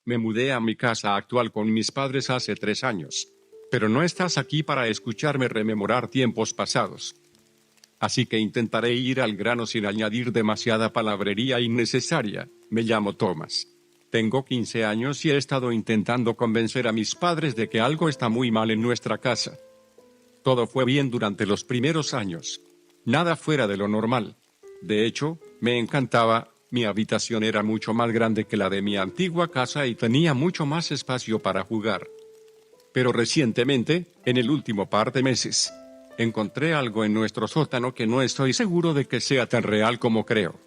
Me mudé a mi casa actual con mis padres hace 3 años. Pero no estás aquí para escucharme rememorar tiempos pasados. Así que intentaré ir al grano sin añadir demasiada palabrería innecesaria. Me llamo Thomas. Tengo 15 años y he estado intentando convencer a mis padres de que algo está muy mal en nuestra casa. Todo fue bien durante los primeros años. Nada fuera de lo normal. De hecho, me encantaba. Mi habitación era mucho más grande que la de mi antigua casa y tenía mucho más espacio para jugar. Pero recientemente, en el último par de meses, encontré algo en nuestro sótano que no estoy seguro de que sea tan real como creo.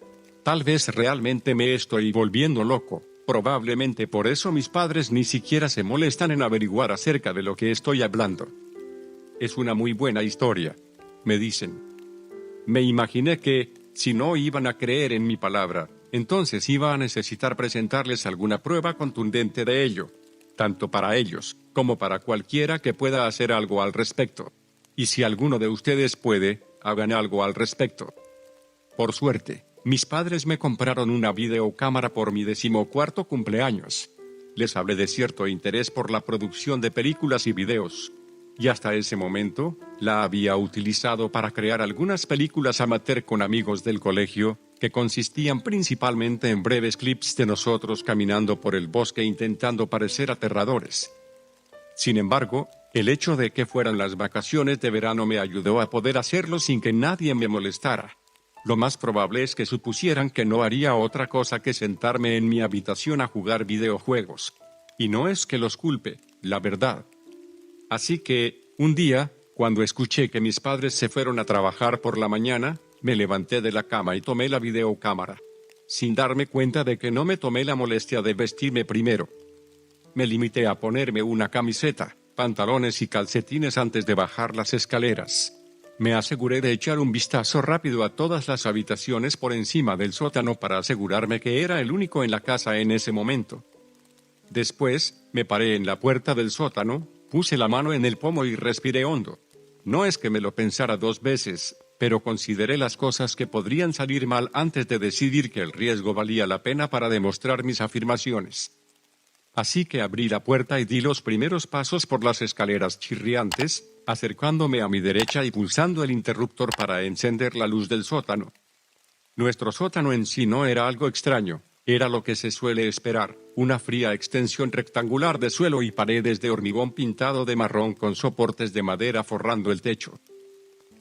Tal vez realmente me estoy volviendo loco. Probablemente por eso mis padres ni siquiera se molestan en averiguar acerca de lo que estoy hablando. Es una muy buena historia, me dicen. Me imaginé que, si no iban a creer en mi palabra, entonces iba a necesitar presentarles alguna prueba contundente de ello, tanto para ellos, como para cualquiera que pueda hacer algo al respecto. Y si alguno de ustedes puede, hagan algo al respecto. Por suerte, mis padres me compraron una videocámara por mi 14º cumpleaños. Les hablé de cierto interés por la producción de películas y videos. Y hasta ese momento, la había utilizado para crear algunas películas amateur con amigos del colegio, que consistían principalmente en breves clips de nosotros caminando por el bosque intentando parecer aterradores. Sin embargo, el hecho de que fueran las vacaciones de verano me ayudó a poder hacerlo sin que nadie me molestara. Lo más probable es que supusieran que no haría otra cosa que sentarme en mi habitación a jugar videojuegos. Y no es que los culpe, la verdad. Así que, un día, cuando escuché que mis padres se fueron a trabajar por la mañana, me levanté de la cama y tomé la videocámara, sin darme cuenta de que no me tomé la molestia de vestirme primero. Me limité a ponerme una camiseta, pantalones y calcetines antes de bajar las escaleras. Me aseguré de echar un vistazo rápido a todas las habitaciones por encima del sótano para asegurarme que era el único en la casa en ese momento. Después, me paré en la puerta del sótano, puse la mano en el pomo y respiré hondo. No es que me lo pensara 2 veces, pero consideré las cosas que podrían salir mal antes de decidir que el riesgo valía la pena para demostrar mis afirmaciones. Así que abrí la puerta y di los primeros pasos por las escaleras chirriantes, acercándome a mi derecha y pulsando el interruptor para encender la luz del sótano. Nuestro sótano en sí no era algo extraño. Era lo que se suele esperar, una fría extensión rectangular de suelo y paredes de hormigón pintado de marrón con soportes de madera forrando el techo.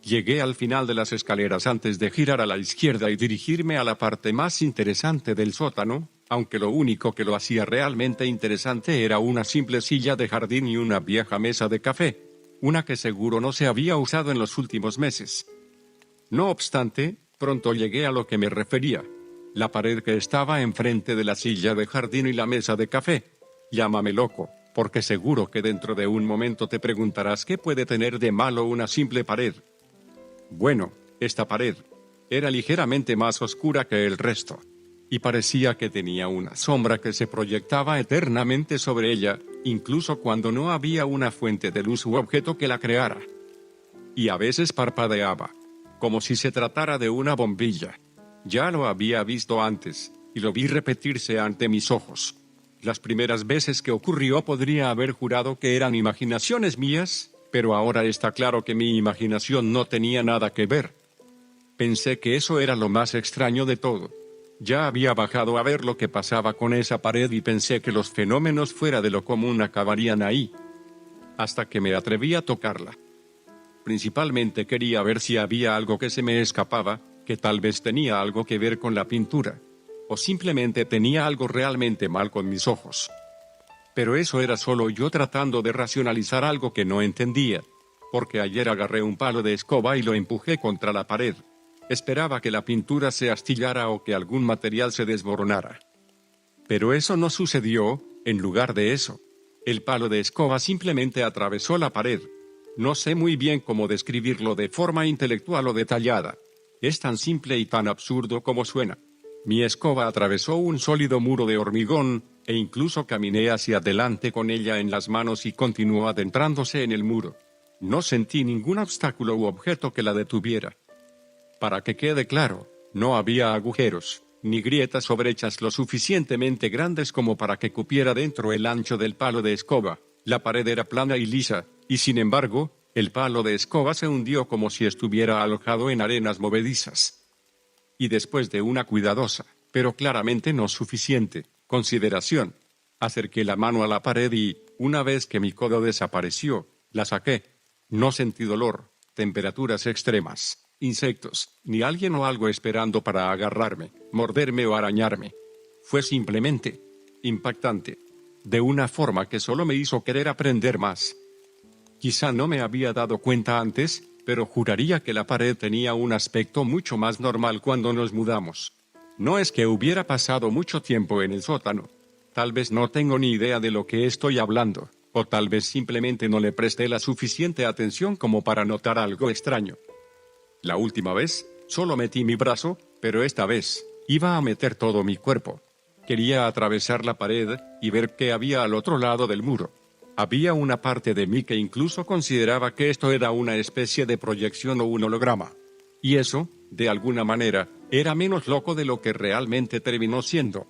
Llegué al final de las escaleras antes de girar a la izquierda y dirigirme a la parte más interesante del sótano, aunque lo único que lo hacía realmente interesante era una simple silla de jardín y una vieja mesa de café, una que seguro no se había usado en los últimos meses. No obstante, pronto llegué a lo que me refería. La pared que estaba enfrente de la silla de jardín y la mesa de café. Llámame loco, porque seguro que dentro de un momento te preguntarás qué puede tener de malo una simple pared. Bueno, esta pared era ligeramente más oscura que el resto, y parecía que tenía una sombra que se proyectaba eternamente sobre ella, incluso cuando no había una fuente de luz u objeto que la creara. Y a veces parpadeaba, como si se tratara de una bombilla. Ya lo había visto antes, y lo vi repetirse ante mis ojos. Las primeras veces que ocurrió podría haber jurado que eran imaginaciones mías, pero ahora está claro que mi imaginación no tenía nada que ver. Pensé que eso era lo más extraño de todo. Ya había bajado a ver lo que pasaba con esa pared y pensé que los fenómenos fuera de lo común acabarían ahí. Hasta que me atreví a tocarla. Principalmente quería ver si había algo que se me escapaba, que tal vez tenía algo que ver con la pintura, o simplemente tenía algo realmente mal con mis ojos. Pero eso era solo yo tratando de racionalizar algo que no entendía, porque ayer agarré un palo de escoba y lo empujé contra la pared. Esperaba que la pintura se astillara o que algún material se desmoronara. Pero eso no sucedió. En lugar de eso, el palo de escoba simplemente atravesó la pared. No sé muy bien cómo describirlo de forma intelectual o detallada. Es tan simple y tan absurdo como suena. Mi escoba atravesó un sólido muro de hormigón, e incluso caminé hacia adelante con ella en las manos y continuó adentrándose en el muro. No sentí ningún obstáculo u objeto que la detuviera. Para que quede claro, no había agujeros, ni grietas o brechas lo suficientemente grandes como para que cupiera dentro el ancho del palo de escoba. La pared era plana y lisa, y sin embargo, el palo de escoba se hundió como si estuviera alojado en arenas movedizas. Y después de una cuidadosa, pero claramente no suficiente, consideración, acerqué la mano a la pared y, una vez que mi codo desapareció, la saqué. No sentí dolor, temperaturas extremas, insectos, ni alguien o algo esperando para agarrarme, morderme o arañarme. Fue simplemente impactante, de una forma que solo me hizo querer aprender más. Quizá no me había dado cuenta antes, pero juraría que la pared tenía un aspecto mucho más normal cuando nos mudamos. No es que hubiera pasado mucho tiempo en el sótano. Tal vez no tengo ni idea de lo que estoy hablando, o tal vez simplemente no le presté la suficiente atención como para notar algo extraño. La última vez, solo metí mi brazo, pero esta vez, iba a meter todo mi cuerpo. Quería atravesar la pared y ver qué había al otro lado del muro. Había una parte de mí que incluso consideraba que esto era una especie de proyección o un holograma. Y eso, de alguna manera, era menos loco de lo que realmente terminó siendo.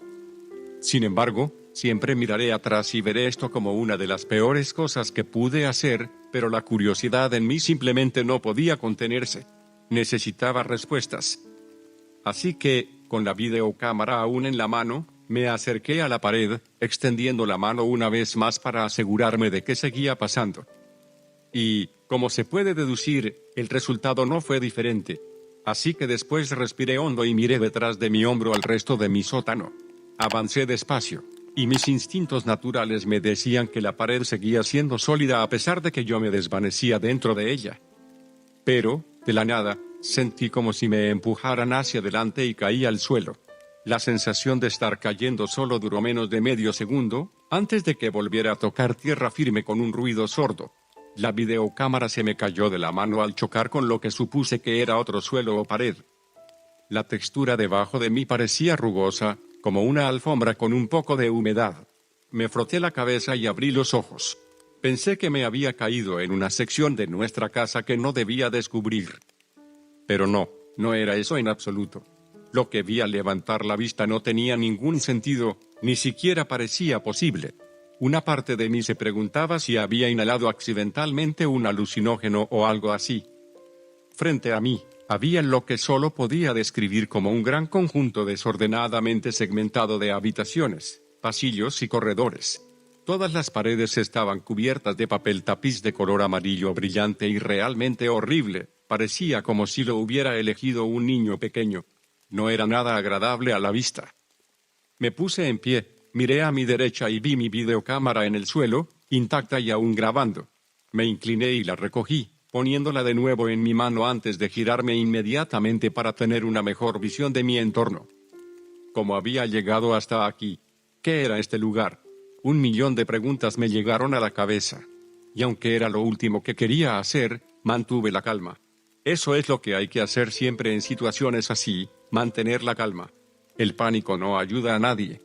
Sin embargo, siempre miraré atrás y veré esto como una de las peores cosas que pude hacer, pero la curiosidad en mí simplemente no podía contenerse. Necesitaba respuestas. Así que, con la videocámara aún en la mano, me acerqué a la pared, extendiendo la mano una vez más para asegurarme de que seguía pasando. Y, como se puede deducir, el resultado no fue diferente. Así que después respiré hondo y miré detrás de mi hombro al resto de mi sótano. Avancé despacio, y mis instintos naturales me decían que la pared seguía siendo sólida a pesar de que yo me desvanecía dentro de ella. Pero, de la nada, sentí como si me empujaran hacia adelante y caí al suelo. La sensación de estar cayendo solo duró menos de medio segundo, antes de que volviera a tocar tierra firme con un ruido sordo. La videocámara se me cayó de la mano al chocar con lo que supuse que era otro suelo o pared. La textura debajo de mí parecía rugosa, como una alfombra con un poco de humedad. Me froté la cabeza y abrí los ojos. Pensé que me había caído en una sección de nuestra casa que no debía descubrir. Pero no era eso en absoluto. Lo que vi al levantar la vista no tenía ningún sentido, ni siquiera parecía posible. Una parte de mí se preguntaba si había inhalado accidentalmente un alucinógeno o algo así. Frente a mí, había lo que solo podía describir como un gran conjunto desordenadamente segmentado de habitaciones, pasillos y corredores. Todas las paredes estaban cubiertas de papel tapiz de color amarillo brillante y realmente horrible. Parecía como si lo hubiera elegido un niño pequeño. No era nada agradable a la vista. Me puse en pie, miré a mi derecha y vi mi videocámara en el suelo, intacta y aún grabando. Me incliné y la recogí, poniéndola de nuevo en mi mano antes de girarme inmediatamente para tener una mejor visión de mi entorno. ¿Cómo había llegado hasta aquí? ¿Qué era este lugar? 1.000.000 de preguntas me llegaron a la cabeza. Y aunque era lo último que quería hacer, mantuve la calma. Eso es lo que hay que hacer siempre en situaciones así, mantener la calma. El pánico no ayuda a nadie.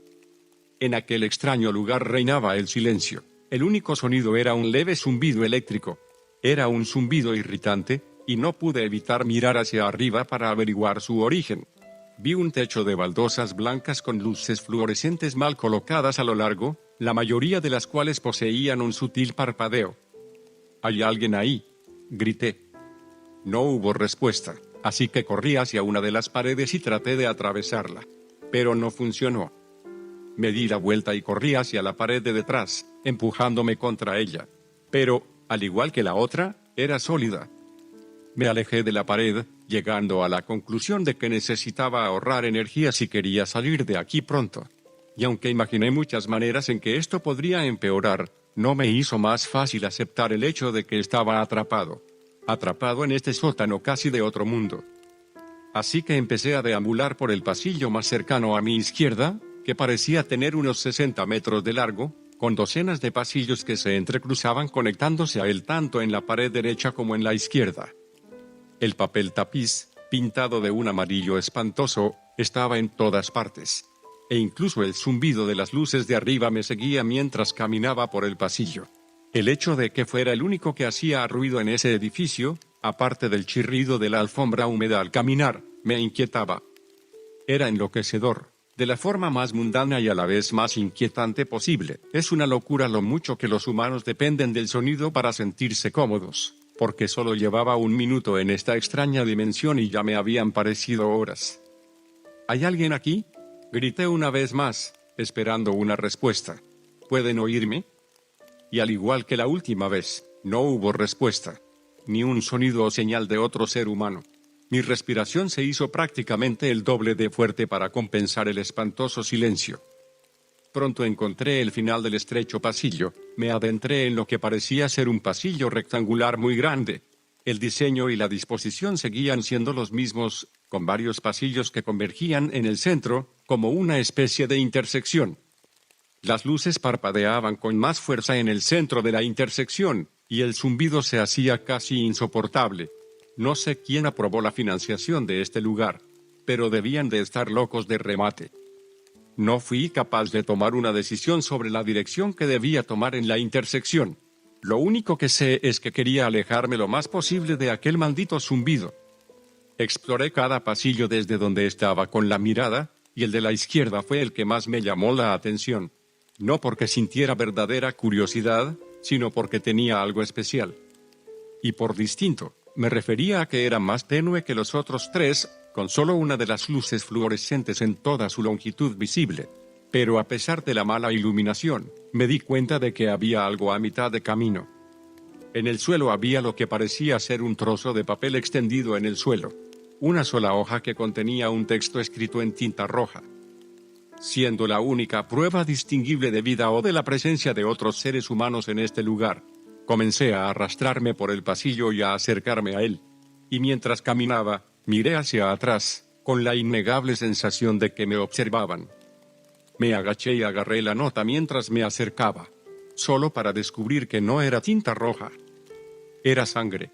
En aquel extraño lugar reinaba el silencio. El único sonido era un leve zumbido eléctrico. Era un zumbido irritante, y no pude evitar mirar hacia arriba para averiguar su origen. Vi un techo de baldosas blancas con luces fluorescentes mal colocadas a lo largo, la mayoría de las cuales poseían un sutil parpadeo. «¿Hay alguien ahí?», grité. No hubo respuesta, así que corrí hacia una de las paredes y traté de atravesarla. Pero no funcionó. Me di la vuelta y corrí hacia la pared de detrás, empujándome contra ella. Pero, al igual que la otra, era sólida. Me alejé de la pared, llegando a la conclusión de que necesitaba ahorrar energía si quería salir de aquí pronto. Y aunque imaginé muchas maneras en que esto podría empeorar, no me hizo más fácil aceptar el hecho de que estaba atrapado en este sótano casi de otro mundo. Así que empecé a deambular por el pasillo más cercano a mi izquierda, que parecía tener unos 60 metros de largo, con docenas de pasillos que se entrecruzaban conectándose a él tanto en la pared derecha como en la izquierda. El papel tapiz, pintado de un amarillo espantoso, estaba en todas partes. E incluso el zumbido de las luces de arriba me seguía mientras caminaba por el pasillo. El hecho de que fuera el único que hacía ruido en ese edificio, aparte del chirrido de la alfombra húmeda al caminar, me inquietaba. Era enloquecedor, de la forma más mundana y a la vez más inquietante posible. Es una locura lo mucho que los humanos dependen del sonido para sentirse cómodos, porque solo llevaba un minuto en esta extraña dimensión y ya me habían parecido horas. ¿Hay alguien aquí?, grité una vez más, esperando una respuesta. ¿Pueden oírme? Y al igual que la última vez, no hubo respuesta, ni un sonido o señal de otro ser humano. Mi respiración se hizo prácticamente el doble de fuerte para compensar el espantoso silencio. Pronto encontré el final del estrecho pasillo. Me adentré en lo que parecía ser un pasillo rectangular muy grande. El diseño y la disposición seguían siendo los mismos, con varios pasillos que convergían en el centro, como una especie de intersección. Las luces parpadeaban con más fuerza en el centro de la intersección, y el zumbido se hacía casi insoportable. No sé quién aprobó la financiación de este lugar, pero debían de estar locos de remate. No fui capaz de tomar una decisión sobre la dirección que debía tomar en la intersección. Lo único que sé es que quería alejarme lo más posible de aquel maldito zumbido. Exploré cada pasillo desde donde estaba con la mirada, y el de la izquierda fue el que más me llamó la atención. No porque sintiera verdadera curiosidad, sino porque tenía algo especial. Y por distinto, me refería a que era más tenue que los otros tres, con solo una de las luces fluorescentes en toda su longitud visible. Pero a pesar de la mala iluminación, me di cuenta de que había algo a mitad de camino. En el suelo había lo que parecía ser un trozo de papel extendido en el suelo. Una sola hoja que contenía un texto escrito en tinta roja. Siendo la única prueba distinguible de vida o de la presencia de otros seres humanos en este lugar, comencé a arrastrarme por el pasillo y a acercarme a él. Y mientras caminaba, miré hacia atrás, con la innegable sensación de que me observaban. Me agaché y agarré la nota mientras me acercaba, solo para descubrir que no era tinta roja. Era sangre.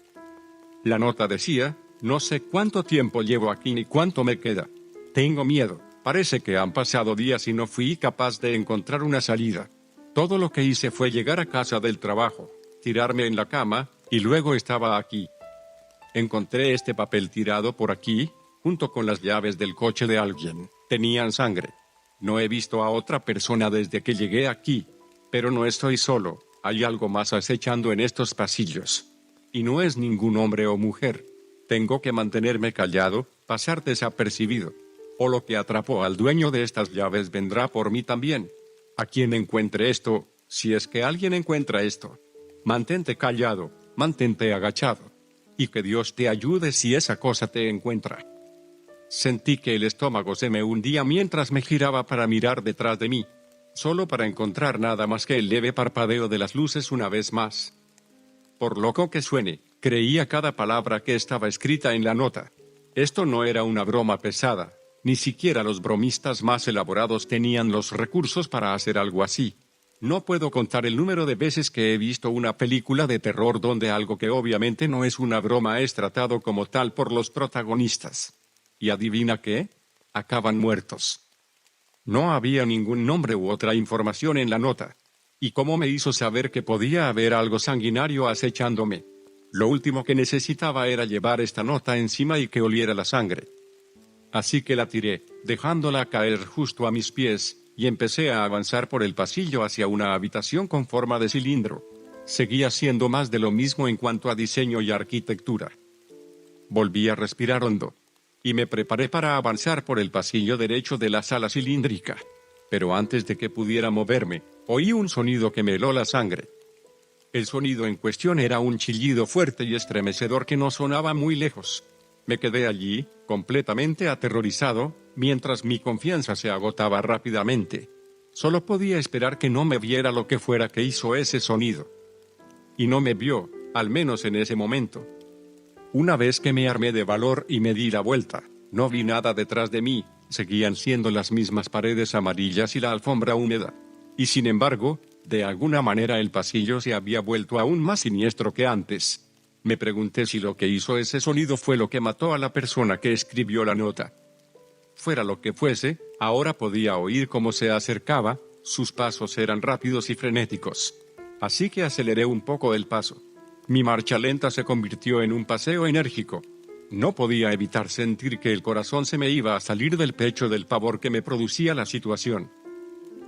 La nota decía: no sé cuánto tiempo llevo aquí ni cuánto me queda. Tengo miedo. Parece que han pasado días y no fui capaz de encontrar una salida. Todo lo que hice fue llegar a casa del trabajo, tirarme en la cama, y luego estaba aquí. Encontré este papel tirado por aquí, junto con las llaves del coche de alguien. Tenían sangre. No he visto a otra persona desde que llegué aquí, pero no estoy solo, hay algo más acechando en estos pasillos. Y no es ningún hombre o mujer. Tengo que mantenerme callado, pasar desapercibido. O lo que atrapó al dueño de estas llaves vendrá por mí también. A quien encuentre esto, si es que alguien encuentra esto, mantente callado, mantente agachado. Y que Dios te ayude si esa cosa te encuentra. Sentí que el estómago se me hundía mientras me giraba para mirar detrás de mí, solo para encontrar nada más que el leve parpadeo de las luces una vez más. Por loco que suene, creía cada palabra que estaba escrita en la nota. Esto no era una broma pesada. Ni siquiera los bromistas más elaborados tenían los recursos para hacer algo así. No puedo contar el número de veces que he visto una película de terror donde algo que obviamente no es una broma es tratado como tal por los protagonistas. ¿Y adivina qué? Acaban muertos. No había ningún nombre u otra información en la nota. ¿Y cómo me hizo saber que podía haber algo sanguinario acechándome? Lo último que necesitaba era llevar esta nota encima y que oliera la sangre. Así que la tiré, dejándola caer justo a mis pies, y empecé a avanzar por el pasillo hacia una habitación con forma de cilindro. Seguía siendo más de lo mismo en cuanto a diseño y arquitectura. Volví a respirar hondo, y me preparé para avanzar por el pasillo derecho de la sala cilíndrica. Pero antes de que pudiera moverme, oí un sonido que me heló la sangre. El sonido en cuestión era un chillido fuerte y estremecedor que no sonaba muy lejos. Me quedé allí, completamente aterrorizado, mientras mi confianza se agotaba rápidamente. Solo podía esperar que no me viera lo que fuera que hizo ese sonido. Y no me vio, al menos en ese momento. Una vez que me armé de valor y me di la vuelta, no vi nada detrás de mí, seguían siendo las mismas paredes amarillas y la alfombra húmeda. Y sin embargo, de alguna manera el pasillo se había vuelto aún más siniestro que antes. Me pregunté si lo que hizo ese sonido fue lo que mató a la persona que escribió la nota. Fuera lo que fuese, ahora podía oír cómo se acercaba, sus pasos eran rápidos y frenéticos. Así que aceleré un poco el paso. Mi marcha lenta se convirtió en un paseo enérgico. No podía evitar sentir que el corazón se me iba a salir del pecho del pavor que me producía la situación.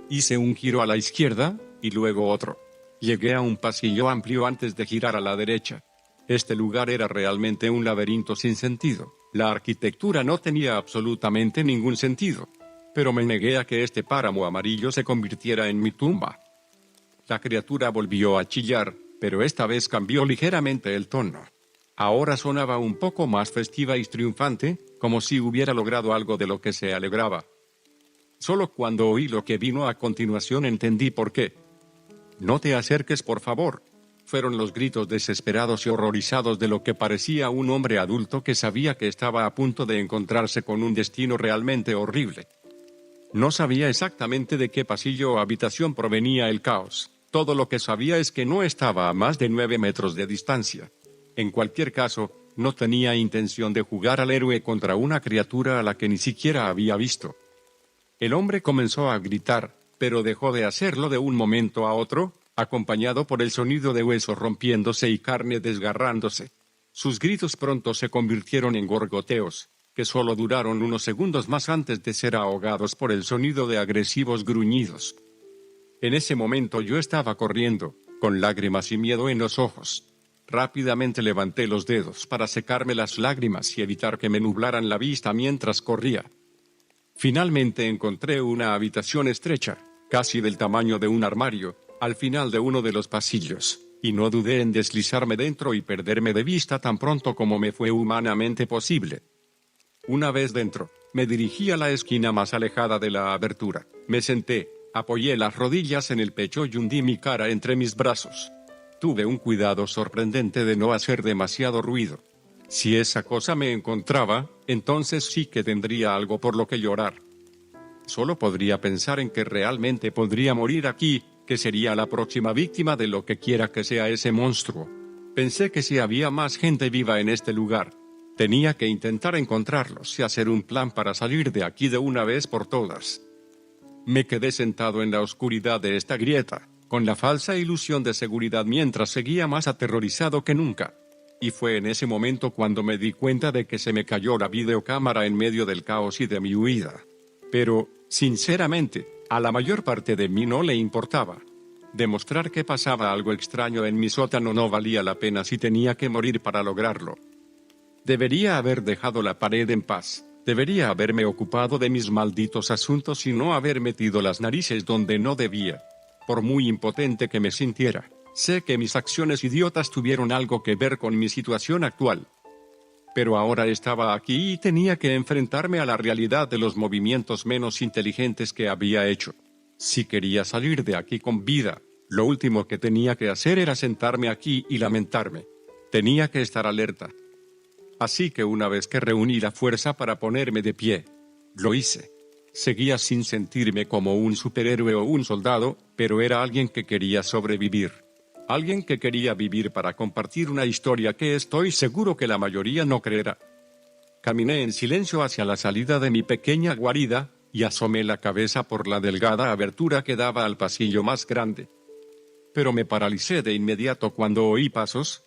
Hice un giro a la izquierda, y luego otro. Llegué a un pasillo amplio antes de girar a la derecha. Este lugar era realmente un laberinto sin sentido. La arquitectura no tenía absolutamente ningún sentido. Pero me negué a que este páramo amarillo se convirtiera en mi tumba. La criatura volvió a chillar, pero esta vez cambió ligeramente el tono. Ahora sonaba un poco más festiva y triunfante, como si hubiera logrado algo de lo que se alegraba. Solo cuando oí lo que vino a continuación entendí por qué. «No te acerques, por favor», fueron los gritos desesperados y horrorizados de lo que parecía un hombre adulto que sabía que estaba a punto de encontrarse con un destino realmente horrible. No sabía exactamente de qué pasillo o habitación provenía el caos. Todo lo que sabía es que no estaba a más de 9 metros de distancia. En cualquier caso, no tenía intención de jugar al héroe contra una criatura a la que ni siquiera había visto. El hombre comenzó a gritar, pero dejó de hacerlo de un momento a otro, acompañado por el sonido de huesos rompiéndose y carne desgarrándose. Sus gritos pronto se convirtieron en gorgoteos, que solo duraron unos segundos más antes de ser ahogados por el sonido de agresivos gruñidos. En ese momento yo estaba corriendo, con lágrimas y miedo en los ojos. Rápidamente levanté los dedos para secarme las lágrimas y evitar que me nublaran la vista mientras corría. Finalmente encontré una habitación estrecha, casi del tamaño de un armario, al final de uno de los pasillos, y no dudé en deslizarme dentro y perderme de vista tan pronto como me fue humanamente posible. Una vez dentro, me dirigí a la esquina más alejada de la abertura. Me senté, apoyé las rodillas en el pecho y hundí mi cara entre mis brazos. Tuve un cuidado sorprendente de no hacer demasiado ruido. Si esa cosa me encontraba, entonces sí que tendría algo por lo que llorar. Solo podría pensar en que realmente podría morir aquí, que sería la próxima víctima de lo que quiera que sea ese monstruo. Pensé que si había más gente viva en este lugar, tenía que intentar encontrarlos y hacer un plan para salir de aquí de una vez por todas. Me quedé sentado en la oscuridad de esta grieta, con la falsa ilusión de seguridad mientras seguía más aterrorizado que nunca. Y fue en ese momento cuando me di cuenta de que se me cayó la videocámara en medio del caos y de mi huida. Pero, sinceramente, a la mayor parte de mí no le importaba. Demostrar que pasaba algo extraño en mi sótano no valía la pena si tenía que morir para lograrlo. Debería haber dejado la pared en paz. Debería haberme ocupado de mis malditos asuntos y no haber metido las narices donde no debía. Por muy impotente que me sintiera, sé que mis acciones idiotas tuvieron algo que ver con mi situación actual. Pero ahora estaba aquí y tenía que enfrentarme a la realidad de los movimientos menos inteligentes que había hecho. Si quería salir de aquí con vida, lo último que tenía que hacer era sentarme aquí y lamentarme. Tenía que estar alerta. Así que una vez que reuní la fuerza para ponerme de pie, lo hice. Seguía sin sentirme como un superhéroe o un soldado, pero era alguien que quería sobrevivir. Alguien que quería vivir para compartir una historia que estoy seguro que la mayoría no creerá. Caminé en silencio hacia la salida de mi pequeña guarida, y asomé la cabeza por la delgada abertura que daba al pasillo más grande. Pero me paralicé de inmediato cuando oí pasos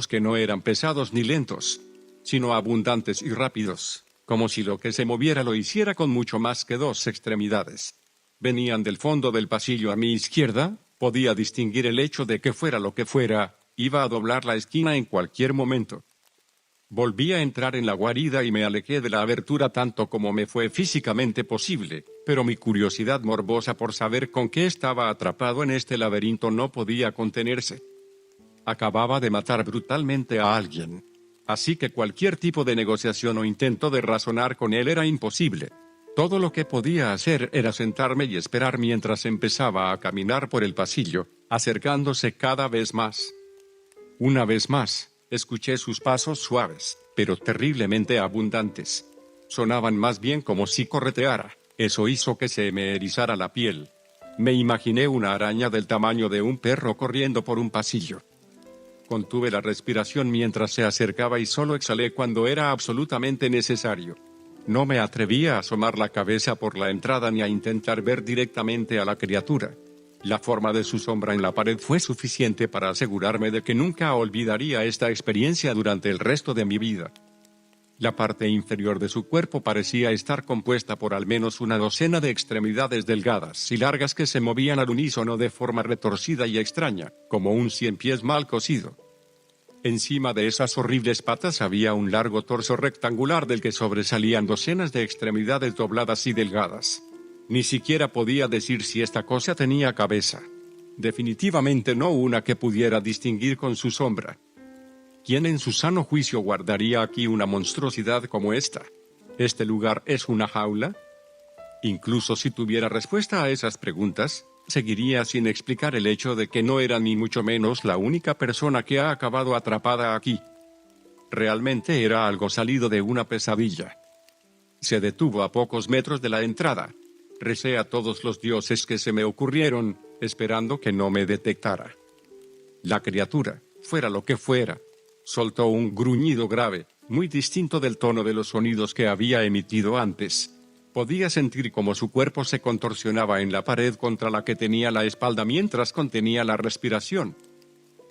que no eran pesados ni lentos, sino abundantes y rápidos, como si lo que se moviera lo hiciera con mucho más que dos extremidades. Venían del fondo del pasillo a mi izquierda. Podía distinguir el hecho de que fuera lo que fuera, iba a doblar la esquina en cualquier momento. Volví a entrar en la guarida y me alejé de la abertura tanto como me fue físicamente posible, pero mi curiosidad morbosa por saber con qué estaba atrapado en este laberinto no podía contenerse. Acababa de matar brutalmente a alguien, así que cualquier tipo de negociación o intento de razonar con él era imposible. Todo lo que podía hacer era sentarme y esperar mientras empezaba a caminar por el pasillo, acercándose cada vez más. Una vez más, escuché sus pasos suaves, pero terriblemente abundantes. Sonaban más bien como si correteara. Eso hizo que se me erizara la piel. Me imaginé una araña del tamaño de un perro corriendo por un pasillo. Contuve la respiración mientras se acercaba y solo exhalé cuando era absolutamente necesario. No me atrevía a asomar la cabeza por la entrada ni a intentar ver directamente a la criatura. La forma de su sombra en la pared fue suficiente para asegurarme de que nunca olvidaría esta experiencia durante el resto de mi vida. La parte inferior de su cuerpo parecía estar compuesta por al menos una docena de extremidades delgadas y largas que se movían al unísono de forma retorcida y extraña, como un ciempiés mal cosido. Encima de esas horribles patas había un largo torso rectangular del que sobresalían docenas de extremidades dobladas y delgadas. Ni siquiera podía decir si esta cosa tenía cabeza. Definitivamente no una que pudiera distinguir con su sombra. ¿Quién en su sano juicio guardaría aquí una monstruosidad como esta? ¿Este lugar es una jaula? Incluso si tuviera respuesta a esas preguntas, seguiría sin explicar el hecho de que no era ni mucho menos la única persona que ha acabado atrapada aquí. Realmente era algo salido de una pesadilla. Se detuvo a pocos metros de la entrada. Recé a todos los dioses que se me ocurrieron, esperando que no me detectara. La criatura, fuera lo que fuera, soltó un gruñido grave, muy distinto del tono de los sonidos que había emitido antes. Podía sentir cómo su cuerpo se contorsionaba en la pared contra la que tenía la espalda mientras contenía la respiración.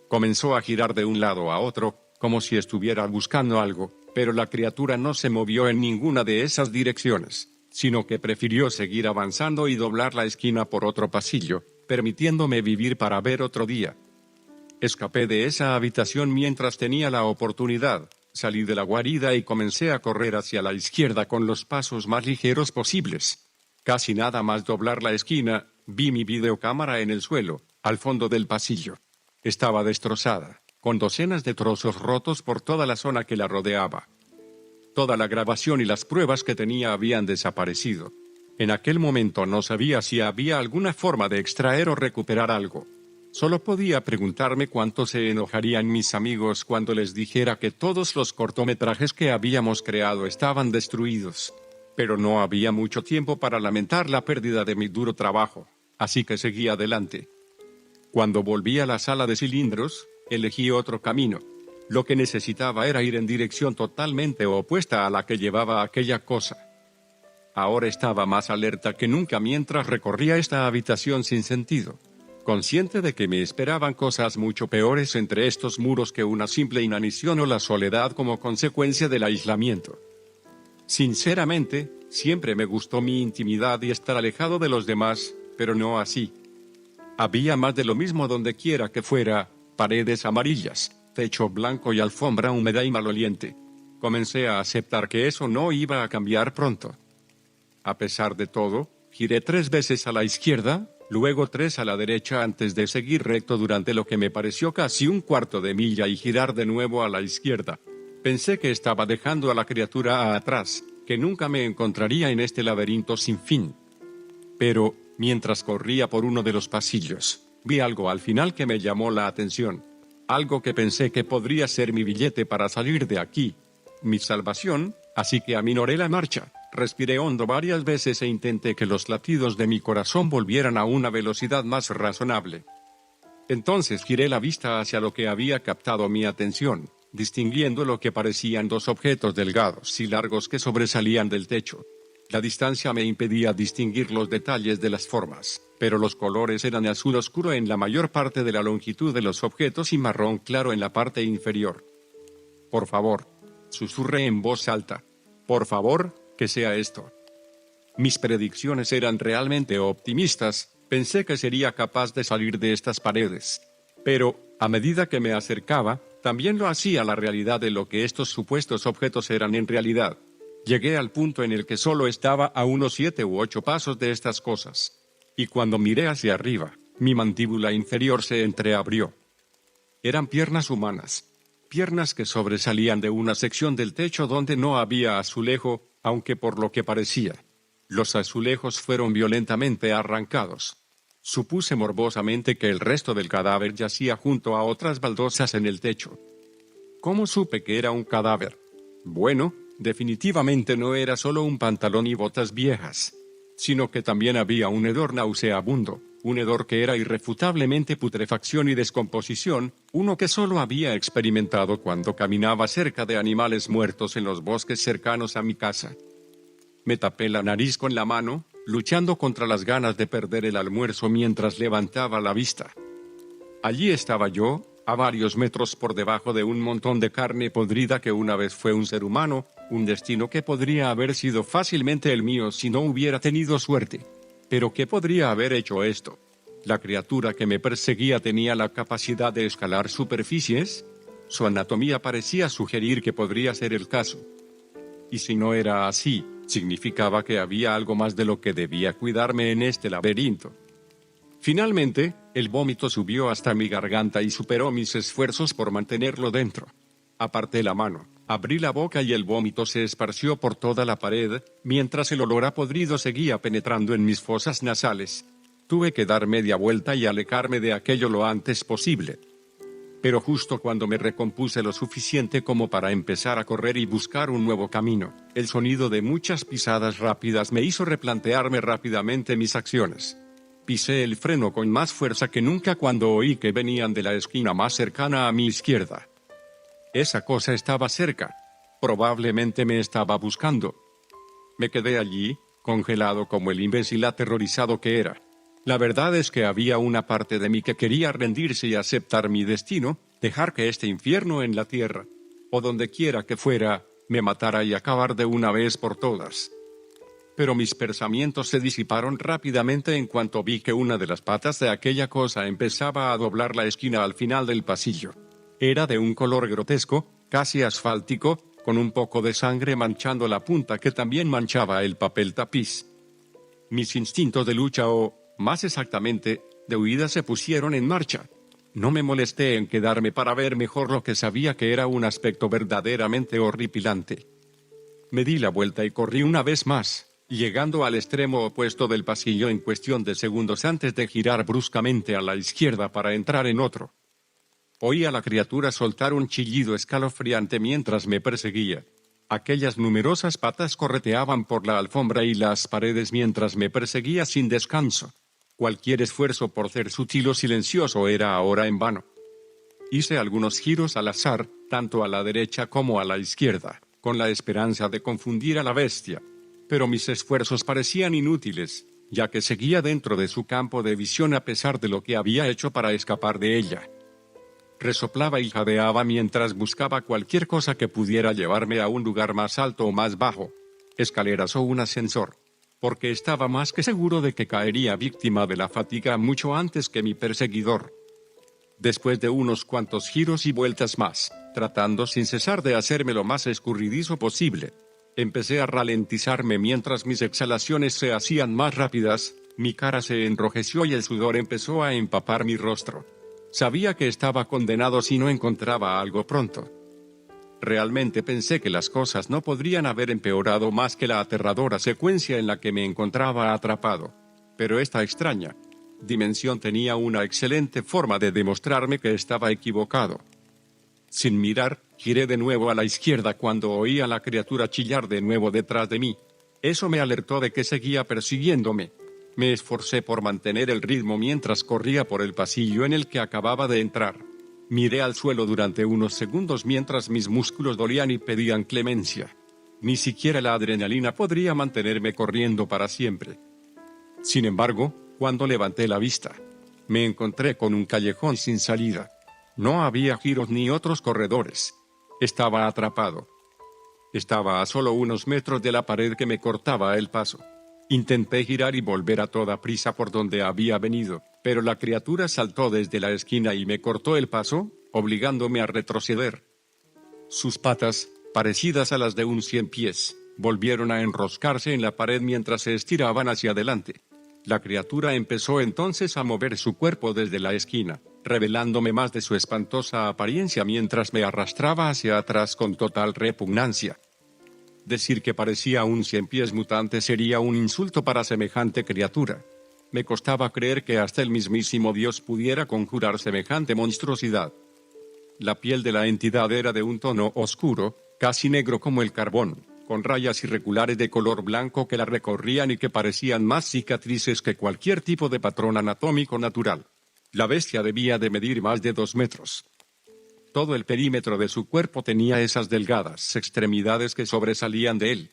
Comenzó a girar de un lado a otro, como si estuviera buscando algo, pero la criatura no se movió en ninguna de esas direcciones, sino que prefirió seguir avanzando y doblar la esquina por otro pasillo, permitiéndome vivir para ver otro día. Escapé de esa habitación mientras tenía la oportunidad. Salí de la guarida y comencé a correr hacia la izquierda con los pasos más ligeros posibles. Casi nada más doblar la esquina, vi mi videocámara en el suelo, al fondo del pasillo. Estaba destrozada, con docenas de trozos rotos por toda la zona que la rodeaba. Toda la grabación y las pruebas que tenía habían desaparecido. En aquel momento no sabía si había alguna forma de extraer o recuperar algo. Solo podía preguntarme cuánto se enojarían mis amigos cuando les dijera que todos los cortometrajes que habíamos creado estaban destruidos. Pero no había mucho tiempo para lamentar la pérdida de mi duro trabajo, así que seguí adelante. Cuando volví a la sala de cilindros, elegí otro camino. Lo que necesitaba era ir en dirección totalmente opuesta a la que llevaba aquella cosa. Ahora estaba más alerta que nunca mientras recorría esta habitación sin sentido. Consciente de que me esperaban cosas mucho peores entre estos muros que una simple inanición o la soledad como consecuencia del aislamiento. Sinceramente, siempre me gustó mi intimidad y estar alejado de los demás, pero no así. Había más de lo mismo donde quiera que fuera, paredes amarillas, techo blanco y alfombra húmeda y maloliente. Comencé a aceptar que eso no iba a cambiar pronto. A pesar de todo, giré 3 veces a la izquierda, luego 3 a la derecha antes de seguir recto durante lo que me pareció casi un cuarto de milla y girar de nuevo a la izquierda. Pensé que estaba dejando a la criatura atrás, que nunca me encontraría en este laberinto sin fin. Pero, mientras corría por uno de los pasillos, vi algo al final que me llamó la atención. Algo que pensé que podría ser mi billete para salir de aquí. Mi salvación, así que aminoré la marcha. Respiré hondo varias veces e intenté que los latidos de mi corazón volvieran a una velocidad más razonable. Entonces giré la vista hacia lo que había captado mi atención, distinguiendo lo que parecían 2 objetos delgados y largos que sobresalían del techo. La distancia me impedía distinguir los detalles de las formas, pero los colores eran azul oscuro en la mayor parte de la longitud de los objetos y marrón claro en la parte inferior. «Por favor», susurré en voz alta. «Por favor, que sea esto». Mis predicciones eran realmente optimistas. Pensé que sería capaz de salir de estas paredes. Pero, a medida que me acercaba, también lo hacía la realidad de lo que estos supuestos objetos eran en realidad. Llegué al punto en el que solo estaba a unos 7 u 8 pasos de estas cosas. Y cuando miré hacia arriba, mi mandíbula inferior se entreabrió. Eran piernas humanas. Piernas que sobresalían de una sección del techo donde no había azulejo, aunque por lo que parecía, los azulejos fueron violentamente arrancados. Supuse morbosamente que el resto del cadáver yacía junto a otras baldosas en el techo. ¿Cómo supe que era un cadáver? Bueno, definitivamente no era solo un pantalón y botas viejas, sino que también había un hedor nauseabundo, un hedor que era irrefutablemente putrefacción y descomposición, uno que solo había experimentado cuando caminaba cerca de animales muertos en los bosques cercanos a mi casa. Me tapé la nariz con la mano, luchando contra las ganas de perder el almuerzo mientras levantaba la vista. Allí estaba yo, a varios metros por debajo de un montón de carne podrida que una vez fue un ser humano, Un destino que podría haber sido fácilmente el mío si no hubiera tenido suerte. ¿Pero qué podría haber hecho esto? ¿La criatura que me perseguía tenía la capacidad de escalar superficies? Su anatomía parecía sugerir que podría ser el caso. Y si no era así, significaba que había algo más de lo que debía cuidarme en este laberinto. Finalmente, el vómito subió hasta mi garganta y superó mis esfuerzos por mantenerlo dentro. Aparté la mano, abrí la boca y el vómito se esparció por toda la pared, mientras el olor a podrido seguía penetrando en mis fosas nasales. Tuve que dar media vuelta y alejarme de aquello lo antes posible. Pero justo cuando me recompuse lo suficiente como para empezar a correr y buscar un nuevo camino, el sonido de muchas pisadas rápidas me hizo replantearme rápidamente mis acciones. Pisé el freno con más fuerza que nunca cuando oí que venían de la esquina más cercana a mi izquierda. Esa cosa estaba cerca. Probablemente me estaba buscando. Me quedé allí, congelado como el imbécil aterrorizado que era. La verdad es que había una parte de mí que quería rendirse y aceptar mi destino, dejar que este infierno en la tierra, o donde quiera que fuera, me matara y acabar de una vez por todas. Pero mis pensamientos se disiparon rápidamente en cuanto vi que una de las patas de aquella cosa empezaba a doblar la esquina al final del pasillo. Era de un color grotesco, casi asfáltico, con un poco de sangre manchando la punta que también manchaba el papel tapiz. Mis instintos de lucha o, más exactamente, de huida se pusieron en marcha. No me molesté en quedarme para ver mejor lo que sabía que era un aspecto verdaderamente horripilante. Me di la vuelta y corrí una vez más, llegando al extremo opuesto del pasillo en cuestión de segundos antes de girar bruscamente a la izquierda para entrar en otro. Oí a la criatura soltar un chillido escalofriante mientras me perseguía. Aquellas numerosas patas correteaban por la alfombra y las paredes mientras me perseguía sin descanso. Cualquier esfuerzo por ser sutil o silencioso era ahora en vano. Hice algunos giros al azar, tanto a la derecha como a la izquierda, con la esperanza de confundir a la bestia. Pero mis esfuerzos parecían inútiles, ya que seguía dentro de su campo de visión a pesar de lo que había hecho para escapar de ella. Resoplaba y jadeaba mientras buscaba cualquier cosa que pudiera llevarme a un lugar más alto o más bajo, escaleras o un ascensor, porque estaba más que seguro de que caería víctima de la fatiga mucho antes que mi perseguidor. Después de unos cuantos giros y vueltas más, tratando sin cesar de hacerme lo más escurridizo posible, empecé a ralentizarme mientras mis exhalaciones se hacían más rápidas, mi cara se enrojeció y el sudor empezó a empapar mi rostro. Sabía que estaba condenado si no encontraba algo pronto. Realmente pensé que las cosas no podrían haber empeorado más que la aterradora secuencia en la que me encontraba atrapado. Pero esta extraña dimensión tenía una excelente forma de demostrarme que estaba equivocado. Sin mirar, giré de nuevo a la izquierda cuando oí a la criatura chillar de nuevo detrás de mí. Eso me alertó de que seguía persiguiéndome. Me esforcé por mantener el ritmo mientras corría por el pasillo en el que acababa de entrar. Miré al suelo durante unos segundos mientras mis músculos dolían y pedían clemencia. Ni siquiera la adrenalina podría mantenerme corriendo para siempre. Sin embargo, cuando levanté la vista, me encontré con un callejón sin salida. No había giros ni otros corredores. Estaba atrapado. Estaba a solo unos metros de la pared que me cortaba el paso. Intenté girar y volver a toda prisa por donde había venido, pero la criatura saltó desde la esquina y me cortó el paso, obligándome a retroceder. Sus patas, parecidas a las de un 100 pies, volvieron a enroscarse en la pared mientras se estiraban hacia adelante. La criatura empezó entonces a mover su cuerpo desde la esquina, revelándome más de su espantosa apariencia mientras me arrastraba hacia atrás con total repugnancia. Decir que parecía un 100 pies mutante sería un insulto para semejante criatura. Me costaba creer que hasta el mismísimo Dios pudiera conjurar semejante monstruosidad. La piel de la entidad era de un tono oscuro, casi negro como el carbón, con rayas irregulares de color blanco que la recorrían y que parecían más cicatrices que cualquier tipo de patrón anatómico natural. La bestia debía de medir más de 2 metros. Todo el perímetro de su cuerpo tenía esas delgadas extremidades que sobresalían de él.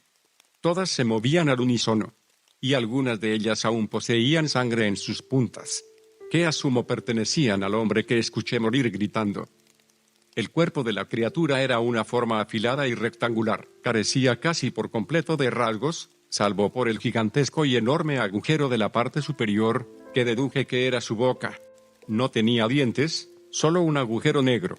Todas se movían al unísono, y algunas de ellas aún poseían sangre en sus puntas, que asumo pertenecían al hombre que escuché morir gritando. El cuerpo de la criatura era una forma afilada y rectangular. Carecía casi por completo de rasgos, salvo por el gigantesco y enorme agujero de la parte superior, que deduje que era su boca. No tenía dientes, solo un agujero negro.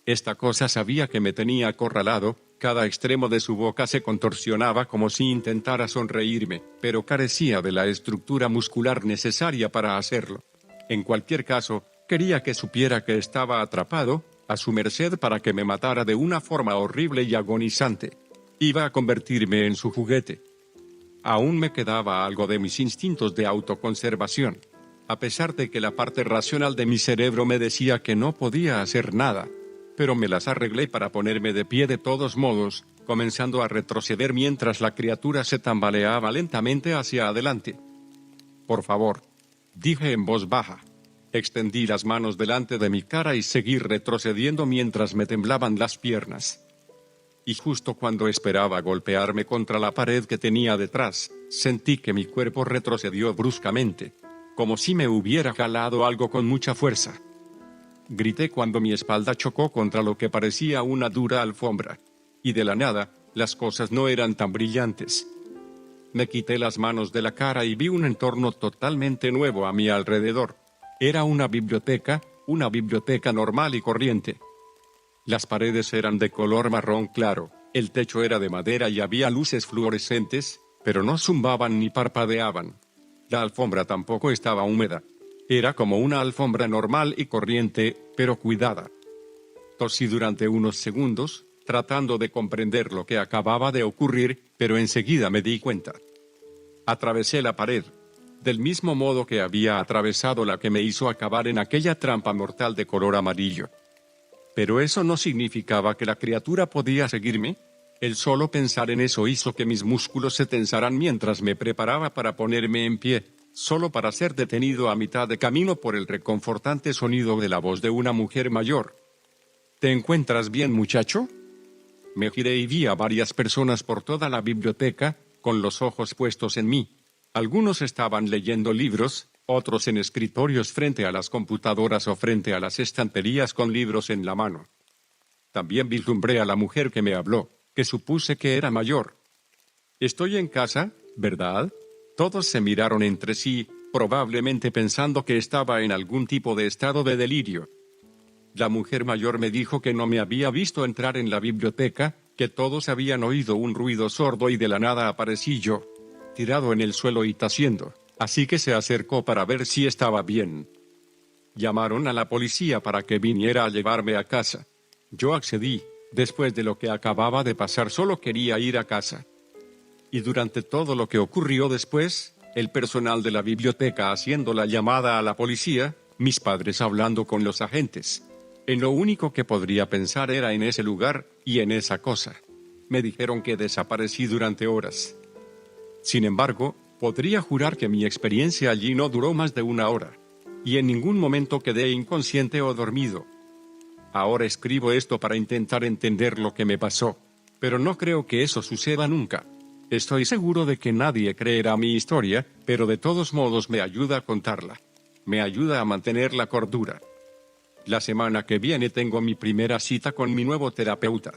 Esta cosa sabía que me tenía acorralado. Cada extremo de su boca se contorsionaba como si intentara sonreírme, pero carecía de la estructura muscular necesaria para hacerlo. En cualquier caso, quería que supiera que estaba atrapado, a su merced para que me matara de una forma horrible y agonizante. Iba a convertirme en su juguete. Aún me quedaba algo de mis instintos de autoconservación. A pesar de que la parte racional de mi cerebro me decía que no podía hacer nada, pero me las arreglé para ponerme de pie de todos modos, comenzando a retroceder mientras la criatura se tambaleaba lentamente hacia adelante. «Por favor», dije en voz baja. Extendí las manos delante de mi cara y seguí retrocediendo mientras me temblaban las piernas. Y justo cuando esperaba golpearme contra la pared que tenía detrás, sentí que mi cuerpo retrocedió bruscamente, como si me hubiera jalado algo con mucha fuerza. Grité cuando mi espalda chocó contra lo que parecía una dura alfombra. Y de la nada, las cosas no eran tan brillantes. Me quité las manos de la cara y vi un entorno totalmente nuevo a mi alrededor. Era una biblioteca normal y corriente. Las paredes eran de color marrón claro, el techo era de madera y había luces fluorescentes, pero no zumbaban ni parpadeaban. La alfombra tampoco estaba húmeda. Era como una alfombra normal y corriente, pero cuidada. Tosí durante unos segundos, tratando de comprender lo que acababa de ocurrir, pero enseguida me di cuenta. Atravesé la pared, del mismo modo que había atravesado la que me hizo acabar en aquella trampa mortal de color amarillo. Pero eso no significaba que la criatura podía seguirme. El solo pensar en eso hizo que mis músculos se tensaran mientras me preparaba para ponerme en pie, solo para ser detenido a mitad de camino por el reconfortante sonido de la voz de una mujer mayor. «¿Te encuentras bien, muchacho?» Me giré y vi a varias personas por toda la biblioteca, con los ojos puestos en mí. Algunos estaban leyendo libros, otros en escritorios frente a las computadoras o frente a las estanterías con libros en la mano. También vislumbré a la mujer que me habló, que supuse que era mayor. «¿Estoy en casa, verdad?» Todos se miraron entre sí, probablemente pensando que estaba en algún tipo de estado de delirio. La mujer mayor me dijo que no me había visto entrar en la biblioteca, que todos habían oído un ruido sordo y de la nada aparecí yo, tirado en el suelo y tosiendo, así que se acercó para ver si estaba bien. Llamaron a la policía para que viniera a llevarme a casa. Yo accedí. Después de lo que acababa de pasar solo quería ir a casa. Y durante todo lo que ocurrió después, el personal de la biblioteca haciendo la llamada a la policía, mis padres hablando con los agentes. En lo único que podría pensar era en ese lugar y en esa cosa. Me dijeron que desaparecí durante horas. Sin embargo, podría jurar que mi experiencia allí no duró más de una hora. Y en ningún momento quedé inconsciente o dormido. Ahora escribo esto para intentar entender lo que me pasó, pero no creo que eso suceda nunca. Estoy seguro de que nadie creerá mi historia, pero de todos modos me ayuda a contarla. Me ayuda a mantener la cordura. La semana que viene tengo mi primera cita con mi nuevo terapeuta.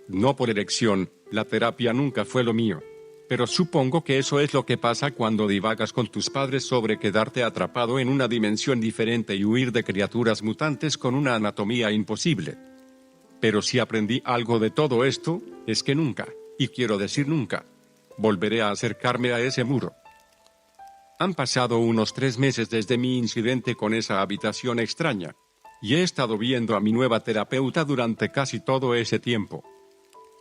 No por elección, la terapia nunca fue lo mío. Pero supongo que eso es lo que pasa cuando divagas con tus padres sobre quedarte atrapado en una dimensión diferente y huir de criaturas mutantes con una anatomía imposible. Pero si aprendí algo de todo esto, es que nunca, y quiero decir nunca, volveré a acercarme a ese muro. Han pasado unos 3 meses desde mi incidente con esa habitación extraña, y he estado viendo a mi nueva terapeuta durante casi todo ese tiempo.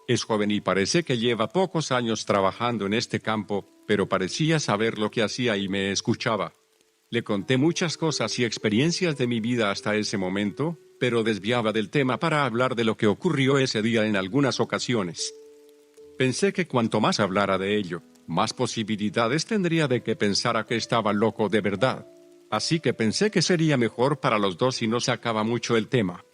Es joven y parece que lleva pocos años trabajando en este campo, pero parecía saber lo que hacía y me escuchaba. Le conté muchas cosas y experiencias de mi vida hasta ese momento, pero desviaba del tema para hablar de lo que ocurrió ese día en algunas ocasiones. Pensé que cuanto más hablara de ello, más posibilidades tendría de que pensara que estaba loco de verdad. Así que pensé que sería mejor para los dos si no sacaba mucho el tema.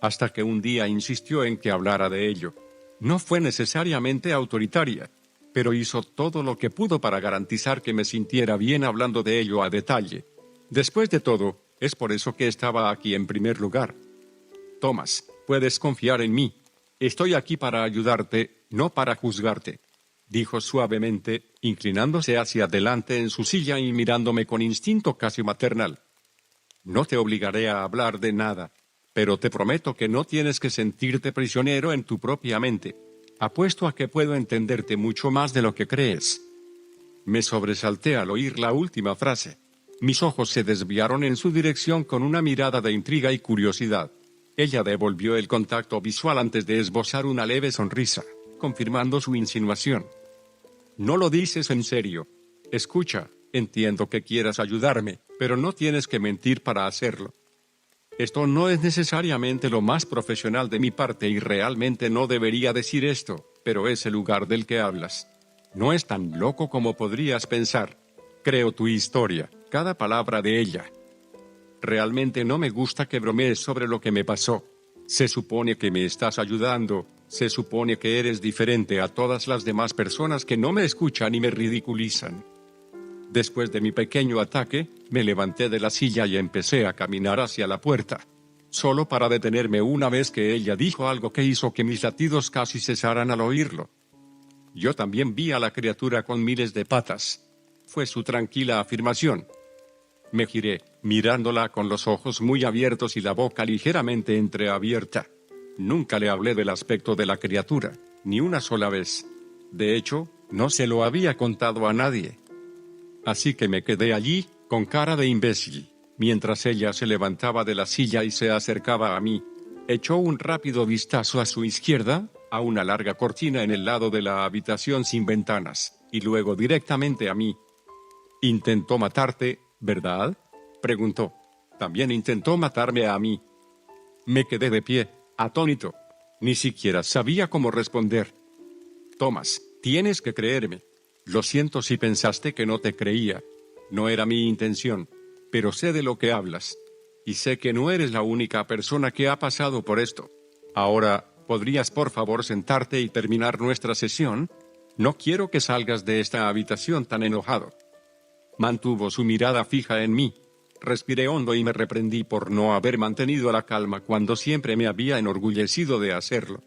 Hasta que un día insistió en que hablara de ello. No fue necesariamente autoritaria, pero hizo todo lo que pudo para garantizar que me sintiera bien hablando de ello a detalle. Después de todo, es por eso que estaba aquí en primer lugar. Thomas, puedes confiar en mí. Estoy aquí para ayudarte, no para juzgarte, dijo suavemente, inclinándose hacia adelante en su silla y mirándome con instinto casi maternal. No te obligaré a hablar de nada, pero te prometo que no tienes que sentirte prisionero en tu propia mente. Apuesto a que puedo entenderte mucho más de lo que crees. Me sobresalté al oír la última frase. Mis ojos se desviaron en su dirección con una mirada de intriga y curiosidad. Ella devolvió el contacto visual antes de esbozar una leve sonrisa, confirmando su insinuación. No lo dices en serio. Escucha, entiendo que quieras ayudarme, pero no tienes que mentir para hacerlo. Esto no es necesariamente lo más profesional de mi parte y realmente no debería decir esto, pero es el lugar del que hablas. No es tan loco como podrías pensar. Creo tu historia, cada palabra de ella. Realmente no me gusta que bromees sobre lo que me pasó. Se supone que me estás ayudando, se supone que eres diferente a todas las demás personas que no me escuchan y me ridiculizan. Después de mi pequeño ataque, me levanté de la silla y empecé a caminar hacia la puerta, solo para detenerme una vez que ella dijo algo que hizo que mis latidos casi cesaran al oírlo. Yo también vi a la criatura con miles de patas. Fue su tranquila afirmación. Me giré, mirándola con los ojos muy abiertos y la boca ligeramente entreabierta. Nunca le hablé del aspecto de la criatura, ni una sola vez. De hecho, no se lo había contado a nadie. Así que me quedé allí, con cara de imbécil, mientras ella se levantaba de la silla y se acercaba a mí. Echó un rápido vistazo a su izquierda, a una larga cortina en el lado de la habitación sin ventanas, y luego directamente a mí. «Intentó matarte, ¿verdad?», preguntó. «También intentó matarme a mí». Me quedé de pie, atónito. Ni siquiera sabía cómo responder. «Thomas, tienes que creerme. Lo siento si pensaste que no te creía. No era mi intención, pero sé de lo que hablas. Y sé que no eres la única persona que ha pasado por esto. Ahora, ¿podrías por favor sentarte y terminar nuestra sesión? No quiero que salgas de esta habitación tan enojado». Mantuvo su mirada fija en mí. Respiré hondo y me reprendí por no haber mantenido la calma cuando siempre me había enorgullecido de hacerlo.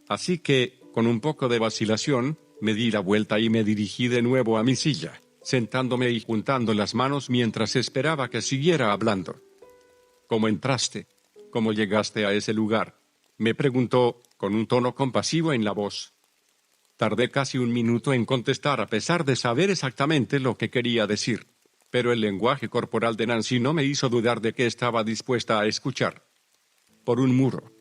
Así que, con un poco de vacilación, me di la vuelta y me dirigí de nuevo a mi silla, sentándome y juntando las manos mientras esperaba que siguiera hablando. «¿Cómo entraste? ¿Cómo llegaste a ese lugar?», me preguntó, con un tono compasivo en la voz. Tardé casi un minuto en contestar a pesar de saber exactamente lo que quería decir, pero el lenguaje corporal de Nancy no me hizo dudar de que estaba dispuesta a escuchar. «Por un muro»,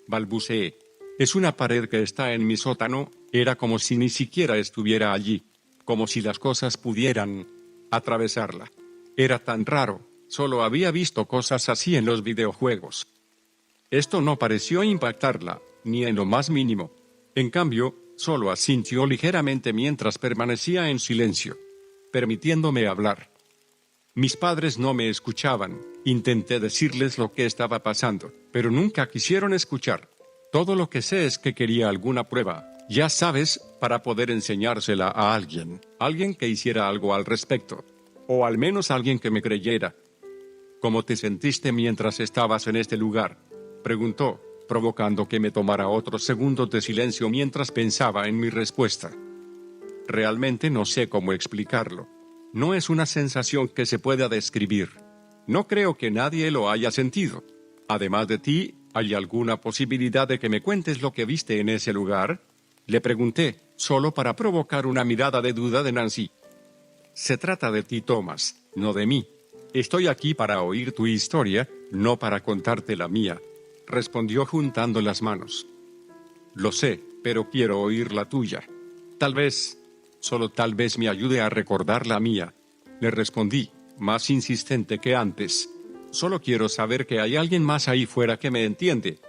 balbuceé. «Es una pared que está en mi sótano». Era como si ni siquiera estuviera allí, como si las cosas pudieran atravesarla. Era tan raro, solo había visto cosas así en los videojuegos. Esto no pareció impactarla, ni en lo más mínimo. En cambio, solo asintió ligeramente mientras permanecía en silencio, permitiéndome hablar. Mis padres no me escuchaban. Intenté decirles lo que estaba pasando, pero nunca quisieron escuchar. Todo lo que sé es que quería alguna prueba. Ya sabes, para poder enseñársela a alguien que hiciera algo al respecto, o al menos alguien que me creyera. «¿Cómo te sentiste mientras estabas en este lugar?», preguntó, provocando que me tomara otros segundos de silencio mientras pensaba en mi respuesta. Realmente no sé cómo explicarlo. No es una sensación que se pueda describir. No creo que nadie lo haya sentido. Además de ti, ¿hay alguna posibilidad de que me cuentes lo que viste en ese lugar?, le pregunté, solo para provocar una mirada de duda de Nancy. «Se trata de ti, Thomas, no de mí. Estoy aquí para oír tu historia, no para contarte la mía», respondió juntando las manos. «Lo sé, pero quiero oír la tuya. Tal vez, solo tal vez me ayude a recordar la mía», le respondí, más insistente que antes. «Solo quiero saber que hay alguien más ahí fuera que me entiende».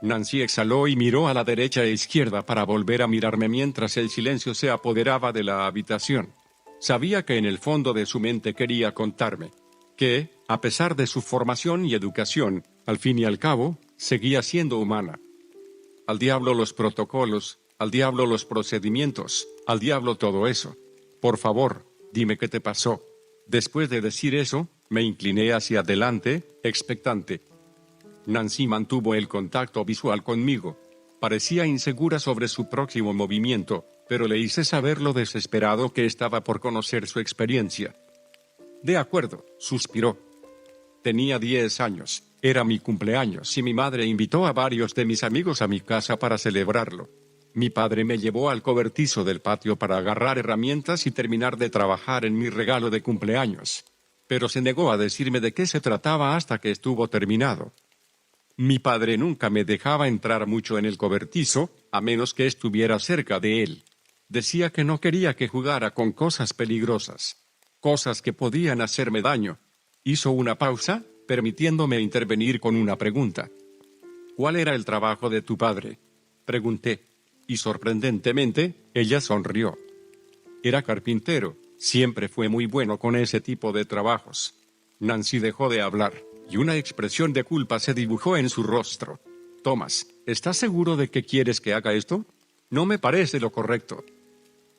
Nancy exhaló y miró a la derecha e izquierda para volver a mirarme mientras el silencio se apoderaba de la habitación. Sabía que en el fondo de su mente quería contarme que, a pesar de su formación y educación, al fin y al cabo, seguía siendo humana. Al diablo los protocolos, al diablo los procedimientos, al diablo todo eso. Por favor, dime qué te pasó. Después de decir eso, me incliné hacia adelante, expectante. Nancy mantuvo el contacto visual conmigo. Parecía insegura sobre su próximo movimiento, pero le hice saber lo desesperado que estaba por conocer su experiencia. De acuerdo, suspiró. Tenía 10 años, era mi cumpleaños y mi madre invitó a varios de mis amigos a mi casa para celebrarlo. Mi padre me llevó al cobertizo del patio para agarrar herramientas y terminar de trabajar en mi regalo de cumpleaños. Pero se negó a decirme de qué se trataba hasta que estuvo terminado. Mi padre nunca me dejaba entrar mucho en el cobertizo, a menos que estuviera cerca de él. Decía que no quería que jugara con cosas peligrosas, cosas que podían hacerme daño. Hizo una pausa, permitiéndome intervenir con una pregunta. ¿Cuál era el trabajo de tu padre?, pregunté, y sorprendentemente, ella sonrió. Era carpintero, siempre fue muy bueno con ese tipo de trabajos. Nancy dejó de hablar, y una expresión de culpa se dibujó en su rostro. Thomas, ¿estás seguro de que quieres que haga esto? No me parece lo correcto.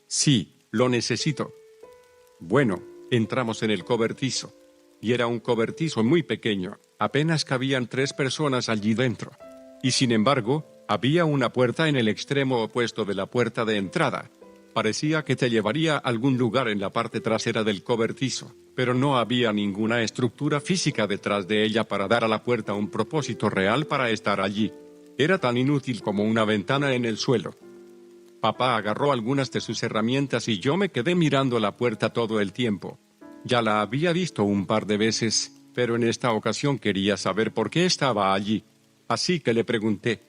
Sí, lo necesito. Bueno, entramos en el cobertizo. Y era un cobertizo muy pequeño, apenas cabían 3 personas allí dentro. Y sin embargo, había una puerta en el extremo opuesto de la puerta de entrada. Parecía que te llevaría a algún lugar en la parte trasera del cobertizo, pero no había ninguna estructura física detrás de ella para dar a la puerta un propósito real para estar allí. Era tan inútil como una ventana en el suelo. Papá agarró algunas de sus herramientas y yo me quedé mirando la puerta todo el tiempo. Ya la había visto un par de veces, pero en esta ocasión quería saber por qué estaba allí. Así que le pregunté.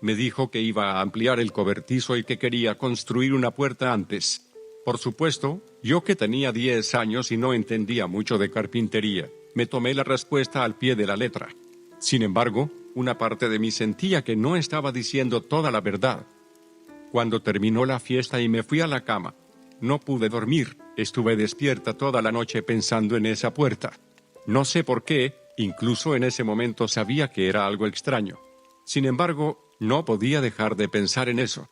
Me dijo que iba a ampliar el cobertizo y que quería construir una puerta antes. Por supuesto, yo que tenía 10 años y no entendía mucho de carpintería, me tomé la respuesta al pie de la letra. Sin embargo, una parte de mí sentía que no estaba diciendo toda la verdad. Cuando terminó la fiesta y me fui a la cama, no pude dormir, estuve despierta toda la noche pensando en esa puerta. No sé por qué, incluso en ese momento sabía que era algo extraño. Sin embargo, no podía dejar de pensar en eso.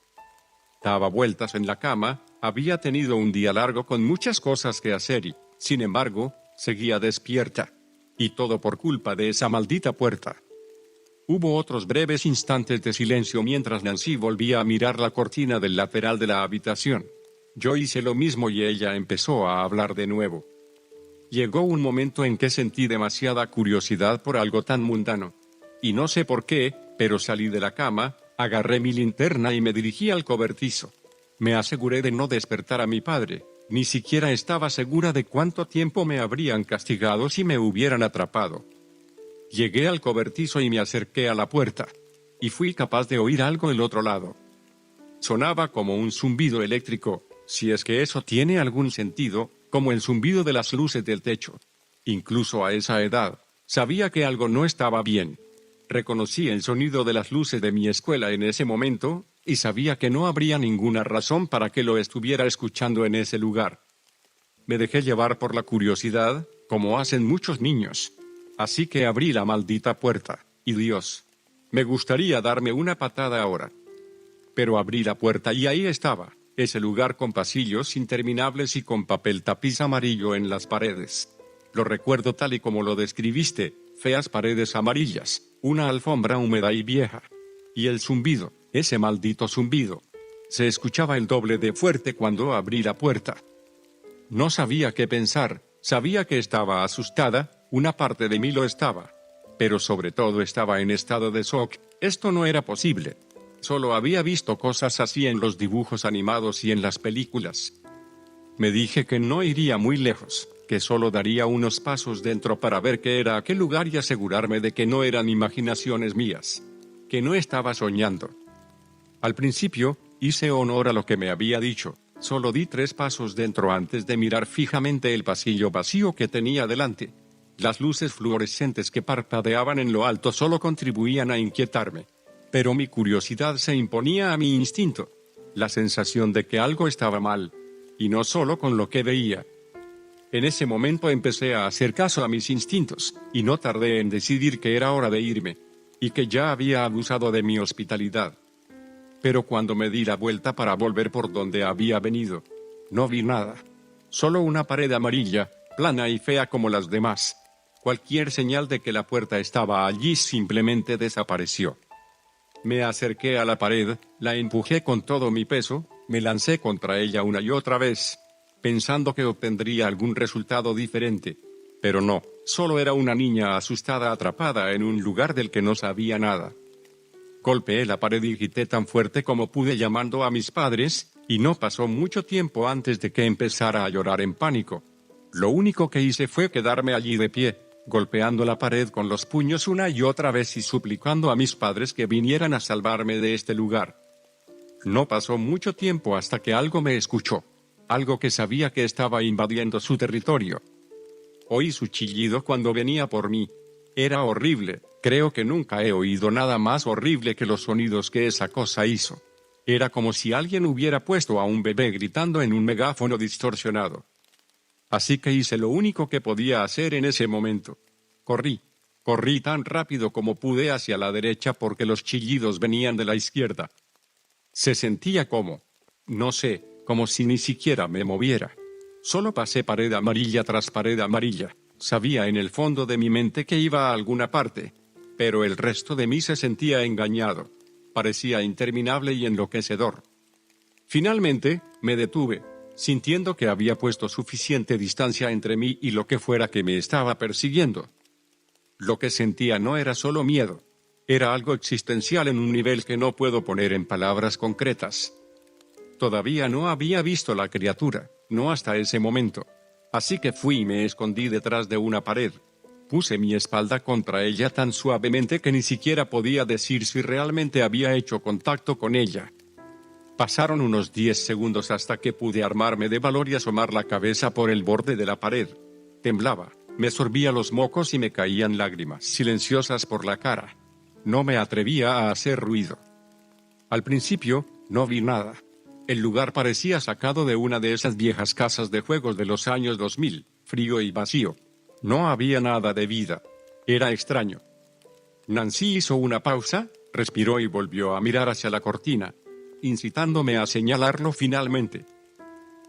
Daba vueltas en la cama, había tenido un día largo con muchas cosas que hacer y, sin embargo, seguía despierta. Y todo por culpa de esa maldita puerta. Hubo otros breves instantes de silencio mientras Nancy volvía a mirar la cortina del lateral de la habitación. Yo hice lo mismo y ella empezó a hablar de nuevo. Llegó un momento en que sentí demasiada curiosidad por algo tan mundano. Y no sé por qué, pero salí de la cama, agarré mi linterna y me dirigí al cobertizo. Me aseguré de no despertar a mi padre. Ni siquiera estaba segura de cuánto tiempo me habrían castigado si me hubieran atrapado. Llegué al cobertizo y me acerqué a la puerta. Y fui capaz de oír algo del otro lado. Sonaba como un zumbido eléctrico, si es que eso tiene algún sentido, como el zumbido de las luces del techo. Incluso a esa edad, sabía que algo no estaba bien. Reconocí el sonido de las luces de mi escuela en ese momento, y sabía que no habría ninguna razón para que lo estuviera escuchando en ese lugar. Me dejé llevar por la curiosidad, como hacen muchos niños. Así que abrí la maldita puerta, y Dios, me gustaría darme una patada ahora. Pero abrí la puerta y ahí estaba, ese lugar con pasillos interminables y con papel tapiz amarillo en las paredes. Lo recuerdo tal y como lo describiste, feas paredes amarillas, una alfombra húmeda y vieja. Y el zumbido, ese maldito zumbido. Se escuchaba el doble de fuerte cuando abrí la puerta. No sabía qué pensar, sabía que estaba asustada, una parte de mí lo estaba. Pero sobre todo estaba en estado de shock, esto no era posible. Solo había visto cosas así en los dibujos animados y en las películas. Me dije que no iría muy lejos, que solo daría unos pasos dentro para ver qué era aquel lugar y asegurarme de que no eran imaginaciones mías, que no estaba soñando. Al principio, hice honor a lo que me había dicho, solo di 3 pasos dentro antes de mirar fijamente el pasillo vacío que tenía delante. Las luces fluorescentes que parpadeaban en lo alto solo contribuían a inquietarme. Pero mi curiosidad se imponía a mi instinto, la sensación de que algo estaba mal, y no solo con lo que veía. En ese momento empecé a hacer caso a mis instintos, y no tardé en decidir que era hora de irme, y que ya había abusado de mi hospitalidad. Pero cuando me di la vuelta para volver por donde había venido, no vi nada. Solo una pared amarilla, plana y fea como las demás. Cualquier señal de que la puerta estaba allí simplemente desapareció. Me acerqué a la pared, la empujé con todo mi peso, me lancé contra ella una y otra vez, pensando que obtendría algún resultado diferente. Pero no, solo era una niña asustada atrapada en un lugar del que no sabía nada. Golpeé la pared y grité tan fuerte como pude llamando a mis padres, y no pasó mucho tiempo antes de que empezara a llorar en pánico. Lo único que hice fue quedarme allí de pie, golpeando la pared con los puños una y otra vez y suplicando a mis padres que vinieran a salvarme de este lugar. No pasó mucho tiempo hasta que algo me escuchó, algo que sabía que estaba invadiendo su territorio. Oí su chillido cuando venía por mí. Era horrible, creo que nunca he oído nada más horrible que los sonidos que esa cosa hizo. Era como si alguien hubiera puesto a un bebé gritando en un megáfono distorsionado. Así que hice lo único que podía hacer en ese momento. Corrí tan rápido como pude hacia la derecha porque los chillidos venían de la izquierda. Se sentía no sé, como si ni siquiera me moviera. Solo pasé pared amarilla tras pared amarilla. Sabía en el fondo de mi mente que iba a alguna parte, pero el resto de mí se sentía engañado. Parecía interminable y enloquecedor. Finalmente, me detuve, sintiendo que había puesto suficiente distancia entre mí y lo que fuera que me estaba persiguiendo. Lo que sentía no era solo miedo, era algo existencial en un nivel que no puedo poner en palabras concretas. Todavía no había visto la criatura, no hasta ese momento. Así que fui y me escondí detrás de una pared. Puse mi espalda contra ella tan suavemente que ni siquiera podía decir si realmente había hecho contacto con ella. Pasaron unos 10 segundos hasta que pude armarme de valor y asomar la cabeza por el borde de la pared. Temblaba, me sorbía los mocos y me caían lágrimas silenciosas por la cara. No me atrevía a hacer ruido. Al principio, no vi nada. El lugar parecía sacado de una de esas viejas casas de juegos de los años 2000, frío y vacío. No había nada de vida. Era extraño. Nancy hizo una pausa, respiró y volvió a mirar hacia la cortina, incitándome a señalarlo finalmente.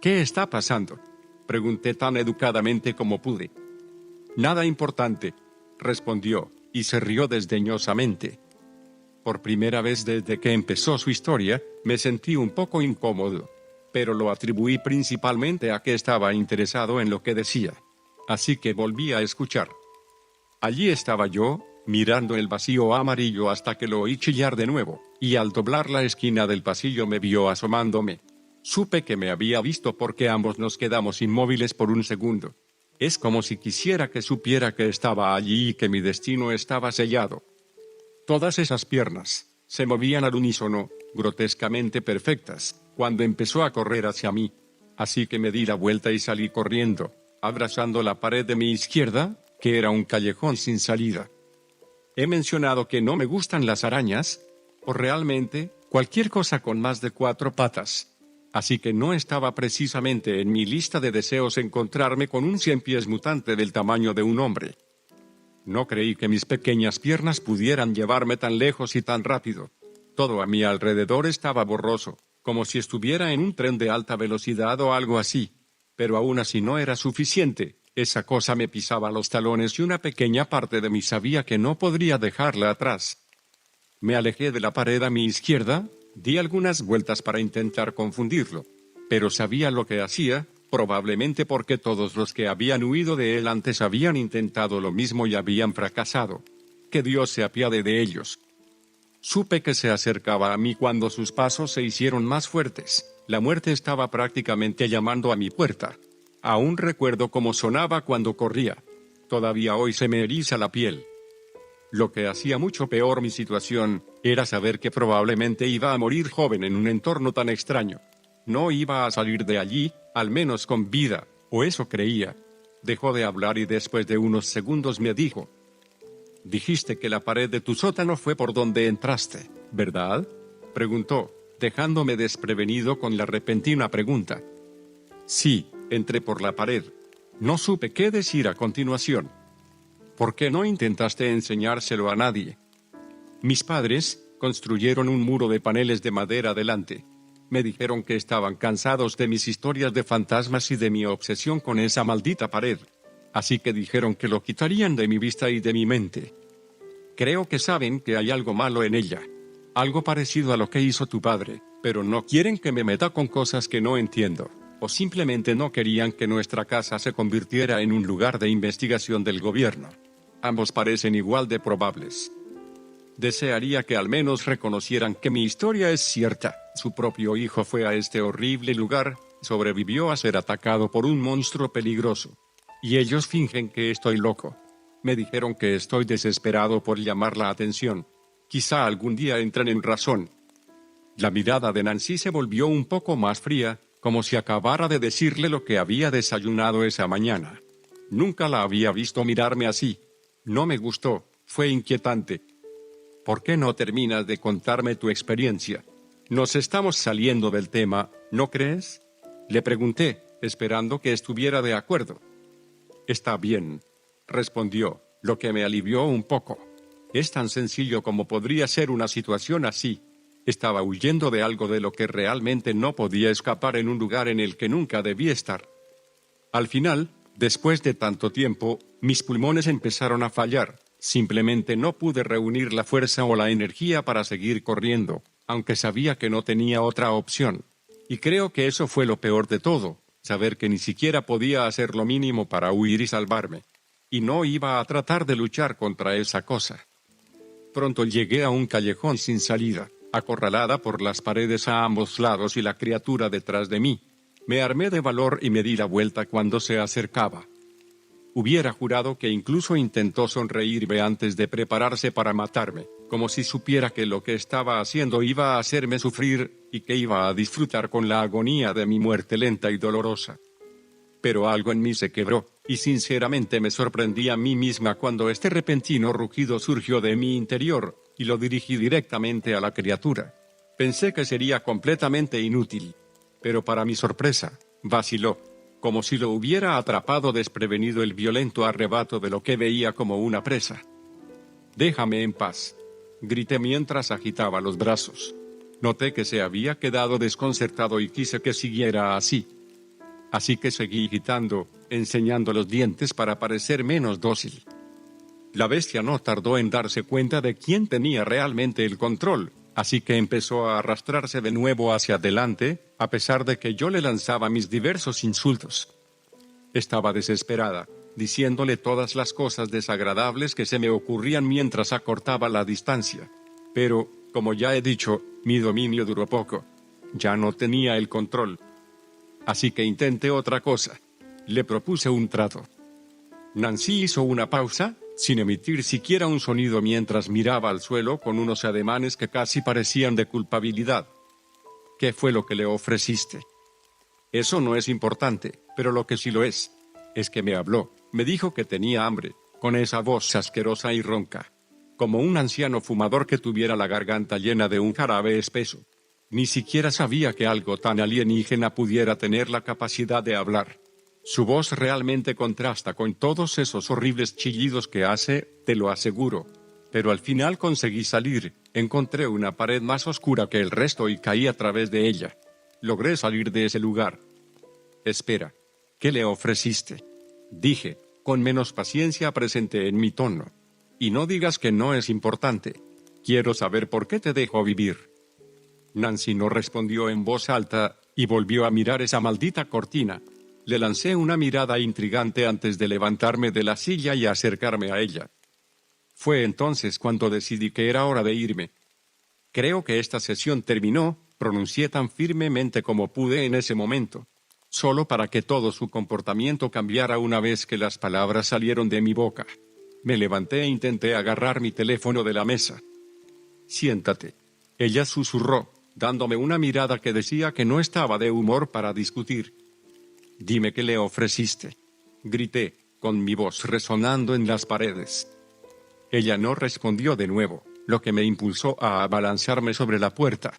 ¿Qué está pasando?, pregunté tan educadamente como pude. Nada importante, respondió, y se rió desdeñosamente. Por primera vez desde que empezó su historia, me sentí un poco incómodo, pero lo atribuí principalmente a que estaba interesado en lo que decía. Así que volví a escuchar. Allí estaba yo, mirando el vacío amarillo hasta que lo oí chillar de nuevo, y al doblar la esquina del pasillo me vio asomándome. Supe que me había visto porque ambos nos quedamos inmóviles por un segundo. Es como si quisiera que supiera que estaba allí y que mi destino estaba sellado. Todas esas piernas se movían al unísono, grotescamente perfectas, cuando empezó a correr hacia mí. Así que me di la vuelta y salí corriendo, abrazando la pared de mi izquierda, que era un callejón sin salida. He mencionado que no me gustan las arañas, o realmente, cualquier cosa con más de 4 patas. Así que no estaba precisamente en mi lista de deseos encontrarme con un 100 pies mutante del tamaño de un hombre. No creí que mis pequeñas piernas pudieran llevarme tan lejos y tan rápido. Todo a mi alrededor estaba borroso, como si estuviera en un tren de alta velocidad o algo así. Pero aún así no era suficiente. Esa cosa me pisaba los talones y una pequeña parte de mí sabía que no podría dejarla atrás. Me alejé de la pared a mi izquierda, di algunas vueltas para intentar confundirlo. Pero sabía lo que hacía, probablemente porque todos los que habían huido de él antes habían intentado lo mismo y habían fracasado. Que Dios se apiade de ellos. Supe que se acercaba a mí cuando sus pasos se hicieron más fuertes. La muerte estaba prácticamente llamando a mi puerta. Aún recuerdo cómo sonaba cuando corría. Todavía hoy se me eriza la piel. Lo que hacía mucho peor mi situación, era saber que probablemente iba a morir joven en un entorno tan extraño. No iba a salir de allí, al menos con vida, o eso creía. Dejó de hablar y después de unos segundos me dijo: «Dijiste que la pared de tu sótano fue por donde entraste, ¿verdad?», preguntó, dejándome desprevenido con la repentina pregunta. «Sí, entré por la pared». No supe qué decir a continuación. ¿Por qué no intentaste enseñárselo a nadie? Mis padres construyeron un muro de paneles de madera delante. Me dijeron que estaban cansados de mis historias de fantasmas y de mi obsesión con esa maldita pared. así que dijeron que lo quitarían de mi vista y de mi mente. Creo que saben que hay algo malo en ella. Algo parecido a lo que hizo tu padre, pero no quieren que me meta con cosas que no entiendo. O simplemente no querían que nuestra casa se convirtiera en un lugar de investigación del gobierno. Ambos parecen igual de probables. Desearía que al menos reconocieran que mi historia es cierta. Su propio hijo fue a este horrible lugar, sobrevivió a ser atacado por un monstruo peligroso. Y ellos fingen que estoy loco. Me dijeron que estoy desesperado por llamar la atención. Quizá algún día entren en razón. La mirada de Nancy se volvió un poco más fría, como si acabara de decirle lo que había desayunado esa mañana. Nunca la había visto mirarme así. No me gustó, fue inquietante. ¿Por qué no terminas de contarme tu experiencia? Nos estamos saliendo del tema, ¿no crees? Le pregunté, esperando que estuviera de acuerdo. Está bien, respondió, lo que me alivió un poco. Es tan sencillo como podría ser una situación así. Estaba huyendo de algo de lo que realmente no podía escapar en un lugar en el que nunca debía estar. Al final, después de tanto tiempo, mis pulmones empezaron a fallar. Simplemente no pude reunir la fuerza o la energía para seguir corriendo, aunque sabía que no tenía otra opción. Y creo que eso fue lo peor de todo, saber que ni siquiera podía hacer lo mínimo para huir y salvarme. Y no iba a tratar de luchar contra esa cosa. Pronto llegué a un callejón sin salida, acorralada por las paredes a ambos lados y la criatura detrás de mí. Me armé de valor y me di la vuelta cuando se acercaba. Hubiera jurado que incluso intentó sonreírme antes de prepararse para matarme, como si supiera que lo que estaba haciendo iba a hacerme sufrir, y que iba a disfrutar con la agonía de mi muerte lenta y dolorosa. Pero algo en mí se quebró, y sinceramente me sorprendí a mí misma cuando este repentino rugido surgió de mi interior, y lo dirigí directamente a la criatura. Pensé que sería completamente inútil, pero para mi sorpresa, vaciló, como si lo hubiera atrapado desprevenido el violento arrebato de lo que veía como una presa. «Déjame en paz», grité mientras agitaba los brazos. Noté que se había quedado desconcertado y quise que siguiera así. Así que seguí gritando, enseñando los dientes para parecer menos dócil. La bestia no tardó en darse cuenta de quién tenía realmente el control, así que empezó a arrastrarse de nuevo hacia adelante, a pesar de que yo le lanzaba mis diversos insultos. Estaba desesperada, diciéndole todas las cosas desagradables que se me ocurrían mientras acortaba la distancia. Pero, como ya he dicho, mi dominio duró poco. Ya no tenía el control. Así que intenté otra cosa. Le propuse un trato. Nancy hizo una pausa, sin emitir siquiera un sonido mientras miraba al suelo con unos ademanes que casi parecían de culpabilidad. ¿Qué fue lo que le ofreciste? Eso no es importante, pero lo que sí lo es que me habló, me dijo que tenía hambre, con esa voz asquerosa y ronca, como un anciano fumador que tuviera la garganta llena de un jarabe espeso. Ni siquiera sabía que algo tan alienígena pudiera tener la capacidad de hablar. Su voz realmente contrasta con todos esos horribles chillidos que hace, te lo aseguro. Pero al final conseguí salir, encontré una pared más oscura que el resto y caí a través de ella. Logré salir de ese lugar. Espera, ¿qué le ofreciste? Dije, con menos paciencia presente en mi tono. Y no digas que no es importante. Quiero saber por qué te dejo vivir. Nancy no respondió en voz alta, y volvió a mirar esa maldita cortina. Le lancé una mirada intrigante antes de levantarme de la silla y acercarme a ella. Fue entonces cuando decidí que era hora de irme. Creo que esta sesión terminó, pronuncié tan firmemente como pude en ese momento, solo para que todo su comportamiento cambiara una vez que las palabras salieron de mi boca. Me levanté e intenté agarrar mi teléfono de la mesa. «Siéntate», ella susurró, dándome una mirada que decía que no estaba de humor para discutir. «Dime qué le ofreciste», grité, con mi voz resonando en las paredes. Ella no respondió de nuevo, lo que me impulsó a abalanzarme sobre la puerta.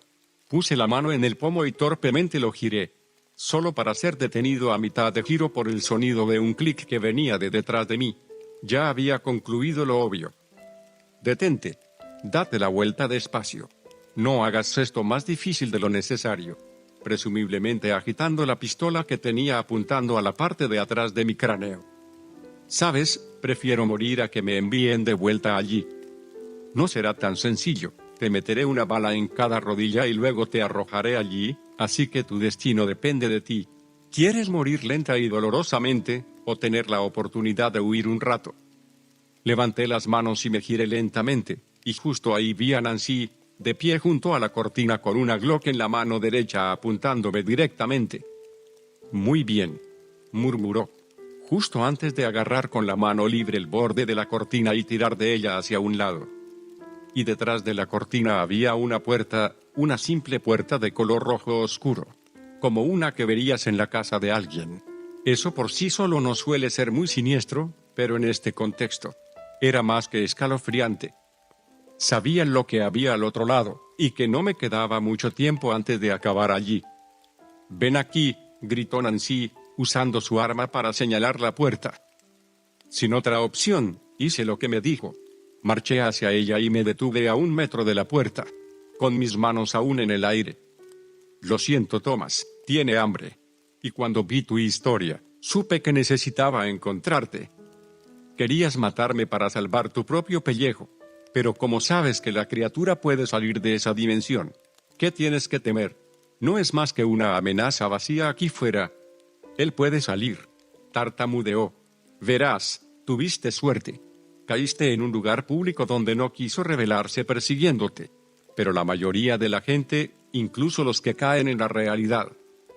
Puse la mano en el pomo y torpemente lo giré, solo para ser detenido a mitad de giro por el sonido de un clic que venía de detrás de mí. Ya había concluido lo obvio. «Detente. Date la vuelta despacio. No hagas esto más difícil de lo necesario», presumiblemente agitando la pistola que tenía apuntando a la parte de atrás de mi cráneo. ¿Sabes? Prefiero morir a que me envíen de vuelta allí. No será tan sencillo. Te meteré una bala en cada rodilla y luego te arrojaré allí, así que tu destino depende de ti. ¿Quieres morir lenta y dolorosamente, o tener la oportunidad de huir un rato? Levanté las manos y me giré lentamente, y justo ahí vi a Nancy, de pie junto a la cortina con una Glock en la mano derecha apuntándome directamente. «Muy bien», murmuró, justo antes de agarrar con la mano libre el borde de la cortina y tirar de ella hacia un lado. Y detrás de la cortina había una puerta, una simple puerta de color rojo oscuro, como una que verías en la casa de alguien. Eso por sí solo no suele ser muy siniestro, pero en este contexto, era más que escalofriante. Sabía lo que había al otro lado, y que no me quedaba mucho tiempo antes de acabar allí. «Ven aquí», gritó Nancy, usando su arma para señalar la puerta. Sin otra opción, hice lo que me dijo. Marché hacia ella y me detuve a 1 metro de la puerta, con mis manos aún en el aire. «Lo siento, Thomas, tiene hambre. Y cuando vi tu historia, supe que necesitaba encontrarte. Querías matarme para salvar tu propio pellejo, pero como sabes que la criatura puede salir de esa dimensión, ¿qué tienes que temer? No es más que una amenaza vacía aquí fuera. Él puede salir», tartamudeó. «Verás, tuviste suerte. Caíste en un lugar público donde no quiso revelarse persiguiéndote. Pero la mayoría de la gente, incluso los que caen en la realidad,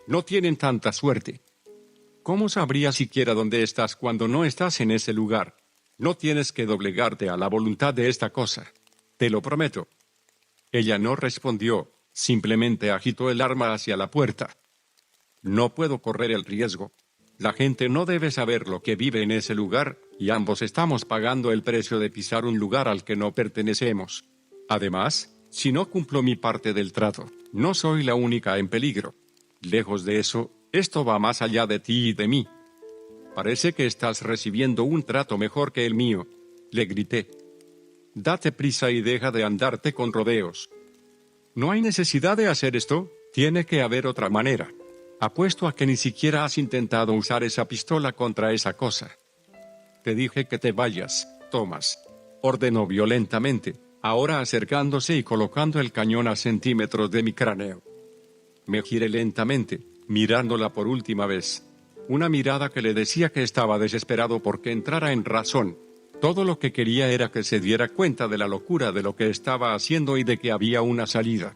no tienen tanta suerte. ¿Cómo sabrías siquiera dónde estás cuando no estás en ese lugar? No tienes que doblegarte a la voluntad de esta cosa. Te lo prometo». Ella no respondió, simplemente agitó el arma hacia la puerta. «No puedo correr el riesgo. La gente no debe saber lo que vive en ese lugar, y ambos estamos pagando el precio de pisar un lugar al que no pertenecemos. Además, si no cumplo mi parte del trato, no soy la única en peligro. Lejos de eso, esto va más allá de ti y de mí». «Parece que estás recibiendo un trato mejor que el mío», le grité. «Date prisa y deja de andarte con rodeos. No hay necesidad de hacer esto, tiene que haber otra manera. Apuesto a que ni siquiera has intentado usar esa pistola contra esa cosa». «Te dije que te vayas, Thomas», ordenó violentamente, ahora acercándose y colocando el cañón a centímetros de mi cráneo. Me giré lentamente, mirándola por última vez. Una mirada que le decía que estaba desesperado porque entrara en razón. Todo lo que quería era que se diera cuenta de la locura de lo que estaba haciendo y de que había una salida.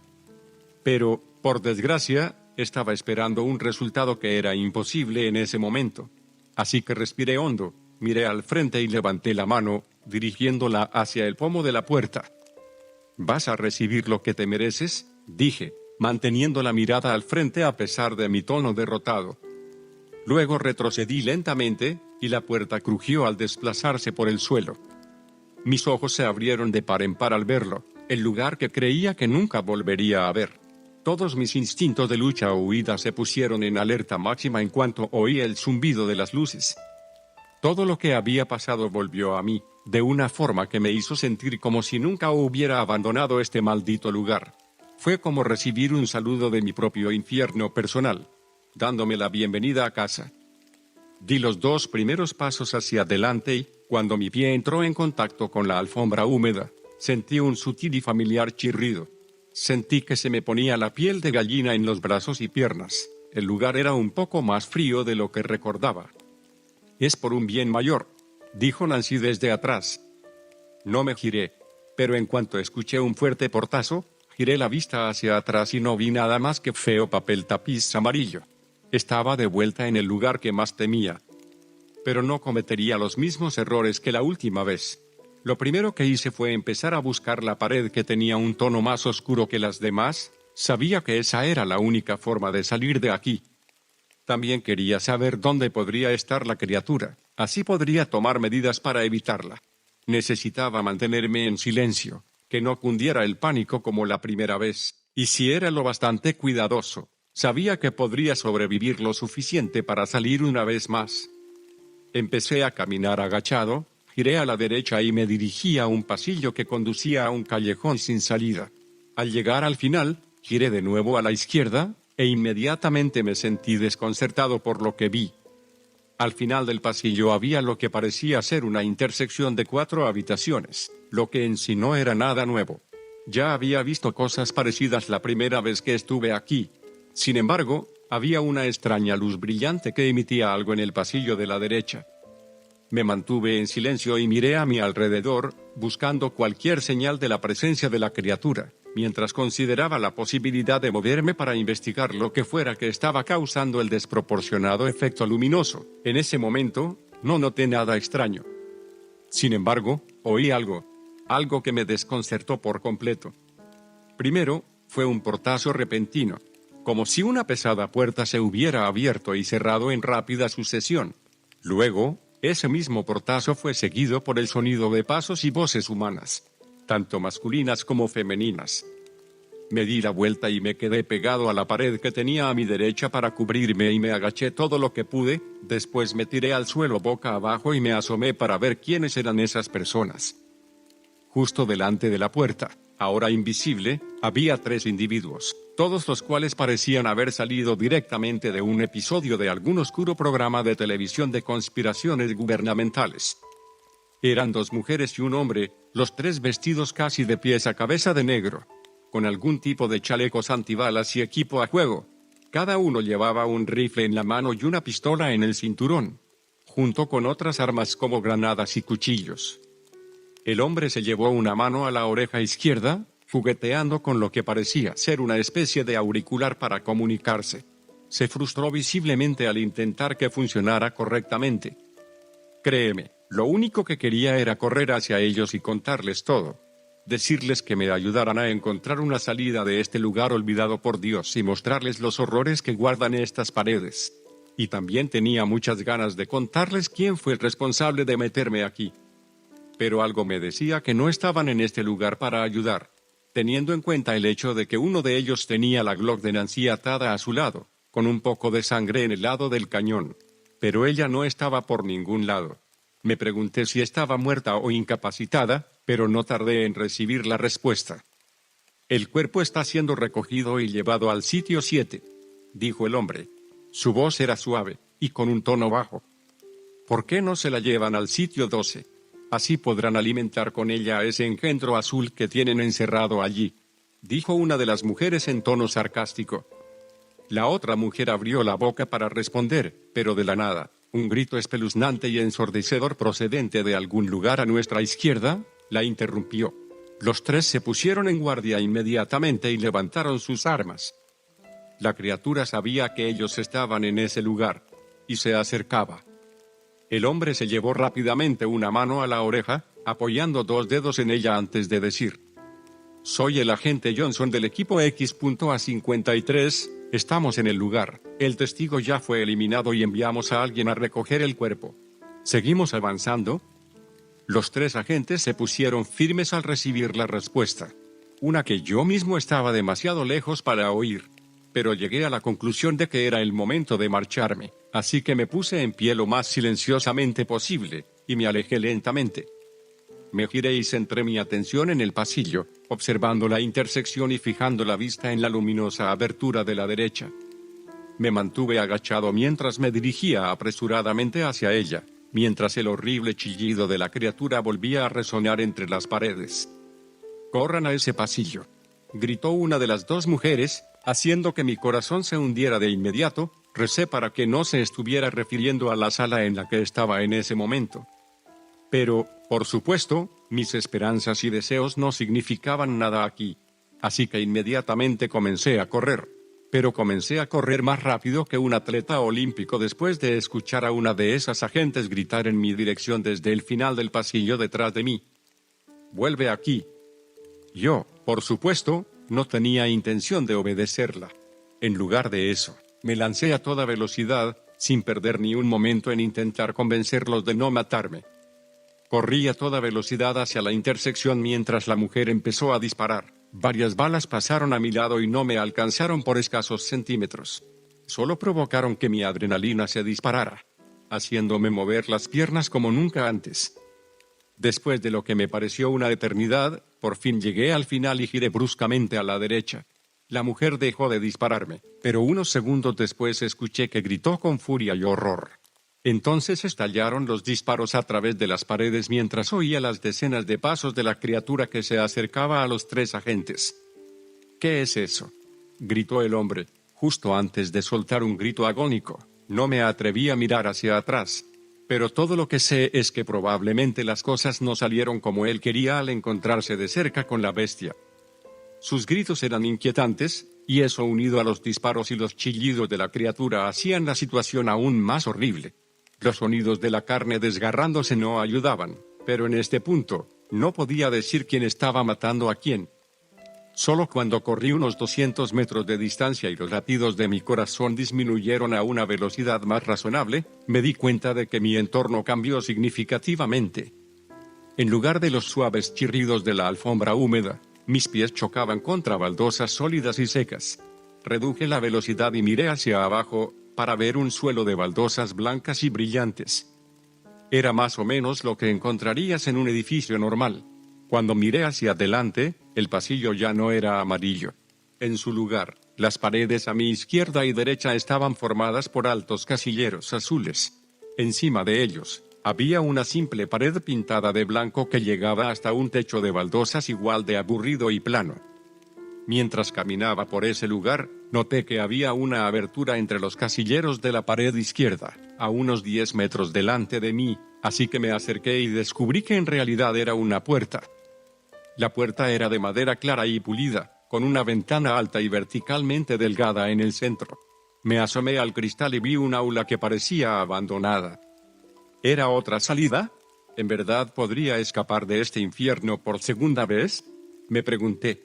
Pero, por desgracia, estaba esperando un resultado que era imposible en ese momento. Así que respiré hondo, miré al frente y levanté la mano, dirigiéndola hacia el pomo de la puerta. «¿Vas a recibir lo que te mereces?», dije, manteniendo la mirada al frente a pesar de mi tono derrotado. Luego retrocedí lentamente, y la puerta crujió al desplazarse por el suelo. Mis ojos se abrieron de par en par al verlo, el lugar que creía que nunca volvería a ver. Todos mis instintos de lucha o huida se pusieron en alerta máxima en cuanto oí el zumbido de las luces. Todo lo que había pasado volvió a mí, de una forma que me hizo sentir como si nunca hubiera abandonado este maldito lugar. Fue como recibir un saludo de mi propio infierno personal, dándome la bienvenida a casa. Di los 2 primeros pasos hacia adelante y, cuando mi pie entró en contacto con la alfombra húmeda, sentí un sutil y familiar chirrido. Sentí que se me ponía la piel de gallina en los brazos y piernas. El lugar era un poco más frío de lo que recordaba. «Es por un bien mayor», dijo Nancy desde atrás. No me giré, pero en cuanto escuché un fuerte portazo, giré la vista hacia atrás y no vi nada más que feo papel tapiz amarillo. Estaba de vuelta en el lugar que más temía. Pero no cometería los mismos errores que la última vez. Lo primero que hice fue empezar a buscar la pared que tenía un tono más oscuro que las demás. Sabía que esa era la única forma de salir de aquí. También quería saber dónde podría estar la criatura. Así podría tomar medidas para evitarla. Necesitaba mantenerme en silencio, que no cundiera el pánico como la primera vez. Y si era lo bastante cuidadoso, sabía que podría sobrevivir lo suficiente para salir una vez más. Empecé a caminar agachado, giré a la derecha y me dirigí a un pasillo que conducía a un callejón sin salida. Al llegar al final, giré de nuevo a la izquierda, e inmediatamente me sentí desconcertado por lo que vi. Al final del pasillo había lo que parecía ser una intersección de 4 habitaciones, lo que en sí no era nada nuevo. Ya había visto cosas parecidas la primera vez que estuve aquí. Sin embargo, había una extraña luz brillante que emitía algo en el pasillo de la derecha. Me mantuve en silencio y miré a mi alrededor, buscando cualquier señal de la presencia de la criatura, mientras consideraba la posibilidad de moverme para investigar lo que fuera que estaba causando el desproporcionado efecto luminoso. En ese momento, no noté nada extraño. Sin embargo, oí algo que me desconcertó por completo. Primero, fue un portazo repentino, como si una pesada puerta se hubiera abierto y cerrado en rápida sucesión. Luego, ese mismo portazo fue seguido por el sonido de pasos y voces humanas, tanto masculinas como femeninas. Me di la vuelta y me quedé pegado a la pared que tenía a mi derecha para cubrirme y me agaché todo lo que pude. Después me tiré al suelo boca abajo y me asomé para ver quiénes eran esas personas. Justo delante de la puerta, ahora invisible, había 3 individuos, todos los cuales parecían haber salido directamente de un episodio de algún oscuro programa de televisión de conspiraciones gubernamentales. Eran 2 mujeres y un hombre, los 3 vestidos casi de pies a cabeza de negro, con algún tipo de chalecos antibalas y equipo a juego. Cada uno llevaba un rifle en la mano y una pistola en el cinturón, junto con otras armas como granadas y cuchillos. El hombre se llevó una mano a la oreja izquierda, jugueteando con lo que parecía ser una especie de auricular para comunicarse. Se frustró visiblemente al intentar que funcionara correctamente. Créeme, lo único que quería era correr hacia ellos y contarles todo. Decirles que me ayudaran a encontrar una salida de este lugar olvidado por Dios y mostrarles los horrores que guardan estas paredes. Y también tenía muchas ganas de contarles quién fue el responsable de meterme aquí. Pero algo me decía que no estaban en este lugar para ayudar, teniendo en cuenta el hecho de que uno de ellos tenía la Glock de Nancy atada a su lado, con un poco de sangre en el lado del cañón. Pero ella no estaba por ningún lado. Me pregunté si estaba muerta o incapacitada, pero no tardé en recibir la respuesta. El cuerpo está siendo recogido y llevado al sitio 7, dijo el hombre. Su voz era suave, y con un tono bajo. ¿Por qué no se la llevan al sitio 12? Así podrán alimentar con ella a ese engendro azul que tienen encerrado allí, dijo una de las mujeres en tono sarcástico. La otra mujer abrió la boca para responder, pero de la nada, un grito espeluznante y ensordecedor procedente de algún lugar a nuestra izquierda, la interrumpió. Los 3 se pusieron en guardia inmediatamente y levantaron sus armas. La criatura sabía que ellos estaban en ese lugar, y se acercaba. El hombre se llevó rápidamente una mano a la oreja, apoyando 2 dedos en ella antes de decir: «Soy el agente Johnson del equipo X.A53, estamos en el lugar. El testigo ya fue eliminado y enviamos a alguien a recoger el cuerpo. ¿Seguimos avanzando?». Los 3 agentes se pusieron firmes al recibir la respuesta, una que yo mismo estaba demasiado lejos para oír. Pero llegué a la conclusión de que era el momento de marcharme, así que me puse en pie lo más silenciosamente posible, y me alejé lentamente. Me giré y centré mi atención en el pasillo, observando la intersección y fijando la vista en la luminosa abertura de la derecha. Me mantuve agachado mientras me dirigía apresuradamente hacia ella, mientras el horrible chillido de la criatura volvía a resonar entre las paredes. «Corran a ese pasillo», gritó una de las 2 mujeres, haciendo que mi corazón se hundiera de inmediato. Recé para que no se estuviera refiriendo a la sala en la que estaba en ese momento. Pero, por supuesto, mis esperanzas y deseos no significaban nada aquí. Así que inmediatamente comencé a correr. Pero comencé a correr más rápido que un atleta olímpico después de escuchar a una de esas agentes gritar en mi dirección desde el final del pasillo detrás de mí: «Vuelve aquí». Yo, por supuesto, no tenía intención de obedecerla. En lugar de eso, me lancé a toda velocidad, sin perder ni un momento en intentar convencerlos de no matarme. Corrí a toda velocidad hacia la intersección mientras la mujer empezó a disparar. Varias balas pasaron a mi lado y no me alcanzaron por escasos centímetros. Solo provocaron que mi adrenalina se disparara, haciéndome mover las piernas como nunca antes. Después de lo que me pareció una eternidad, por fin llegué al final y giré bruscamente a la derecha. La mujer dejó de dispararme, pero unos segundos después escuché que gritó con furia y horror. Entonces estallaron los disparos a través de las paredes mientras oía las decenas de pasos de la criatura que se acercaba a los 3 agentes. «¿Qué es eso?», gritó el hombre, justo antes de soltar un grito agónico. No me atreví a mirar hacia atrás, pero todo lo que sé es que probablemente las cosas no salieron como él quería al encontrarse de cerca con la bestia. Sus gritos eran inquietantes, y eso unido a los disparos y los chillidos de la criatura hacían la situación aún más horrible. Los sonidos de la carne desgarrándose no ayudaban, pero en este punto, no podía decir quién estaba matando a quién. Solo cuando corrí unos 200 metros de distancia y los latidos de mi corazón disminuyeron a una velocidad más razonable, me di cuenta de que mi entorno cambió significativamente. En lugar de los suaves chirridos de la alfombra húmeda, mis pies chocaban contra baldosas sólidas y secas. Reduje la velocidad y miré hacia abajo, para ver un suelo de baldosas blancas y brillantes. Era más o menos lo que encontrarías en un edificio normal. Cuando miré hacia adelante, el pasillo ya no era amarillo. En su lugar, las paredes a mi izquierda y derecha estaban formadas por altos casilleros azules. Encima de ellos, había una simple pared pintada de blanco que llegaba hasta un techo de baldosas igual de aburrido y plano. Mientras caminaba por ese lugar, noté que había una abertura entre los casilleros de la pared izquierda, a unos 10 metros delante de mí, así que me acerqué y descubrí que en realidad era una puerta. La puerta era de madera clara y pulida, con una ventana alta y verticalmente delgada en el centro. Me asomé al cristal y vi un aula que parecía abandonada. ¿Era otra salida? ¿En verdad podría escapar de este infierno por segunda vez?, me pregunté.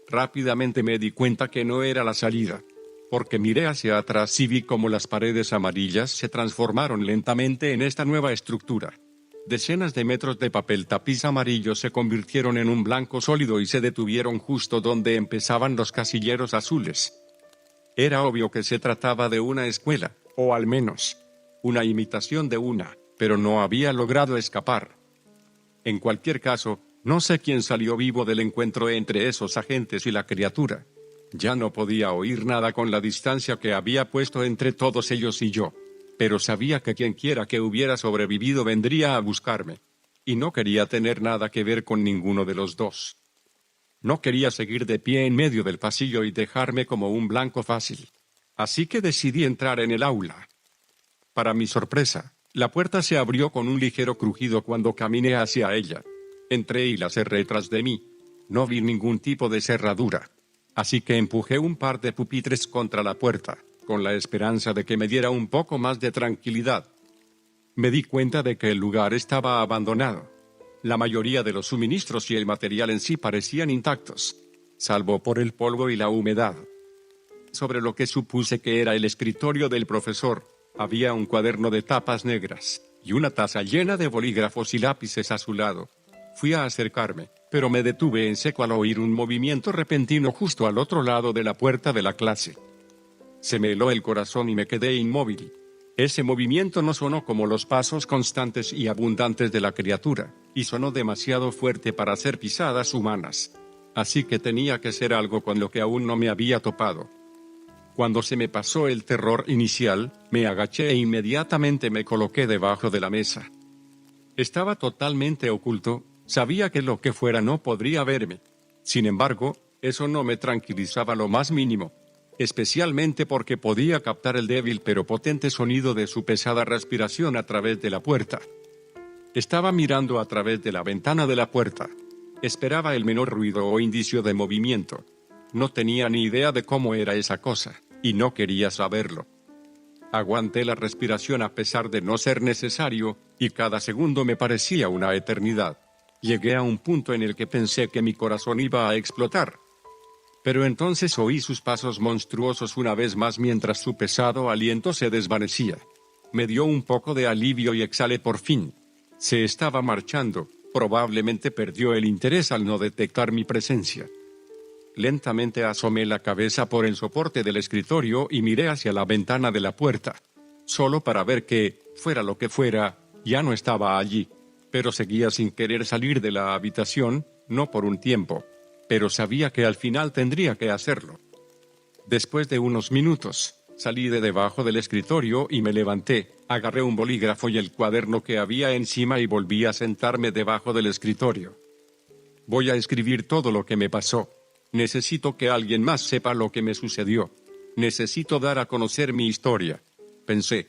Rápidamente me di cuenta que no era la salida, porque miré hacia atrás y vi cómo las paredes amarillas se transformaron lentamente en esta nueva estructura. Decenas de metros de papel tapiz amarillo se convirtieron en un blanco sólido y se detuvieron justo donde empezaban los casilleros azules. Era obvio que se trataba de una escuela, o al menos, una imitación de una, pero no había logrado escapar. En cualquier caso, no sé quién salió vivo del encuentro entre esos agentes y la criatura. Ya no podía oír nada con la distancia que había puesto entre todos ellos y yo, pero sabía que quienquiera que hubiera sobrevivido vendría a buscarme, y no quería tener nada que ver con ninguno de los dos. No quería seguir de pie en medio del pasillo y dejarme como un blanco fácil. Así que decidí entrar en el aula. Para mi sorpresa, la puerta se abrió con un ligero crujido cuando caminé hacia ella. Entré y la cerré tras de mí. No vi ningún tipo de cerradura, así que empujé un par de pupitres contra la puerta, con la esperanza de que me diera un poco más de tranquilidad. Me di cuenta de que el lugar estaba abandonado. La mayoría de los suministros y el material en sí parecían intactos, salvo por el polvo y la humedad. Sobre lo que supuse que era el escritorio del profesor, había un cuaderno de tapas negras, y una taza llena de bolígrafos y lápices a su lado. Fui a acercarme, pero me detuve en seco al oír un movimiento repentino justo al otro lado de la puerta de la clase. Se me heló el corazón y me quedé inmóvil. Ese movimiento no sonó como los pasos constantes y abundantes de la criatura, y sonó demasiado fuerte para ser pisadas humanas. Así que tenía que ser algo con lo que aún no me había topado. Cuando se me pasó el terror inicial, me agaché e inmediatamente me coloqué debajo de la mesa. Estaba totalmente oculto, sabía que lo que fuera no podría verme. Sin embargo, eso no me tranquilizaba lo más mínimo, especialmente porque podía captar el débil pero potente sonido de su pesada respiración a través de la puerta. Estaba mirando a través de la ventana de la puerta. Esperaba el menor ruido o indicio de movimiento. No tenía ni idea de cómo era esa cosa, y no quería saberlo. Aguanté la respiración a pesar de no ser necesario, y cada segundo me parecía una eternidad. Llegué a un punto en el que pensé que mi corazón iba a explotar. Pero entonces oí sus pasos monstruosos una vez más mientras su pesado aliento se desvanecía. Me dio un poco de alivio y exhalé por fin. Se estaba marchando, probablemente perdió el interés al no detectar mi presencia. Lentamente asomé la cabeza por el soporte del escritorio y miré hacia la ventana de la puerta, solo para ver que, fuera lo que fuera, ya no estaba allí. Pero seguía sin querer salir de la habitación, no por un tiempo, pero sabía que al final tendría que hacerlo. Después de unos minutos, Salí de debajo del escritorio y me levanté, agarré un bolígrafo y el cuaderno que había encima y volví a sentarme debajo del escritorio. Voy a escribir todo lo que me pasó. Necesito que alguien más sepa lo que me sucedió. Necesito dar a conocer mi historia, pensé.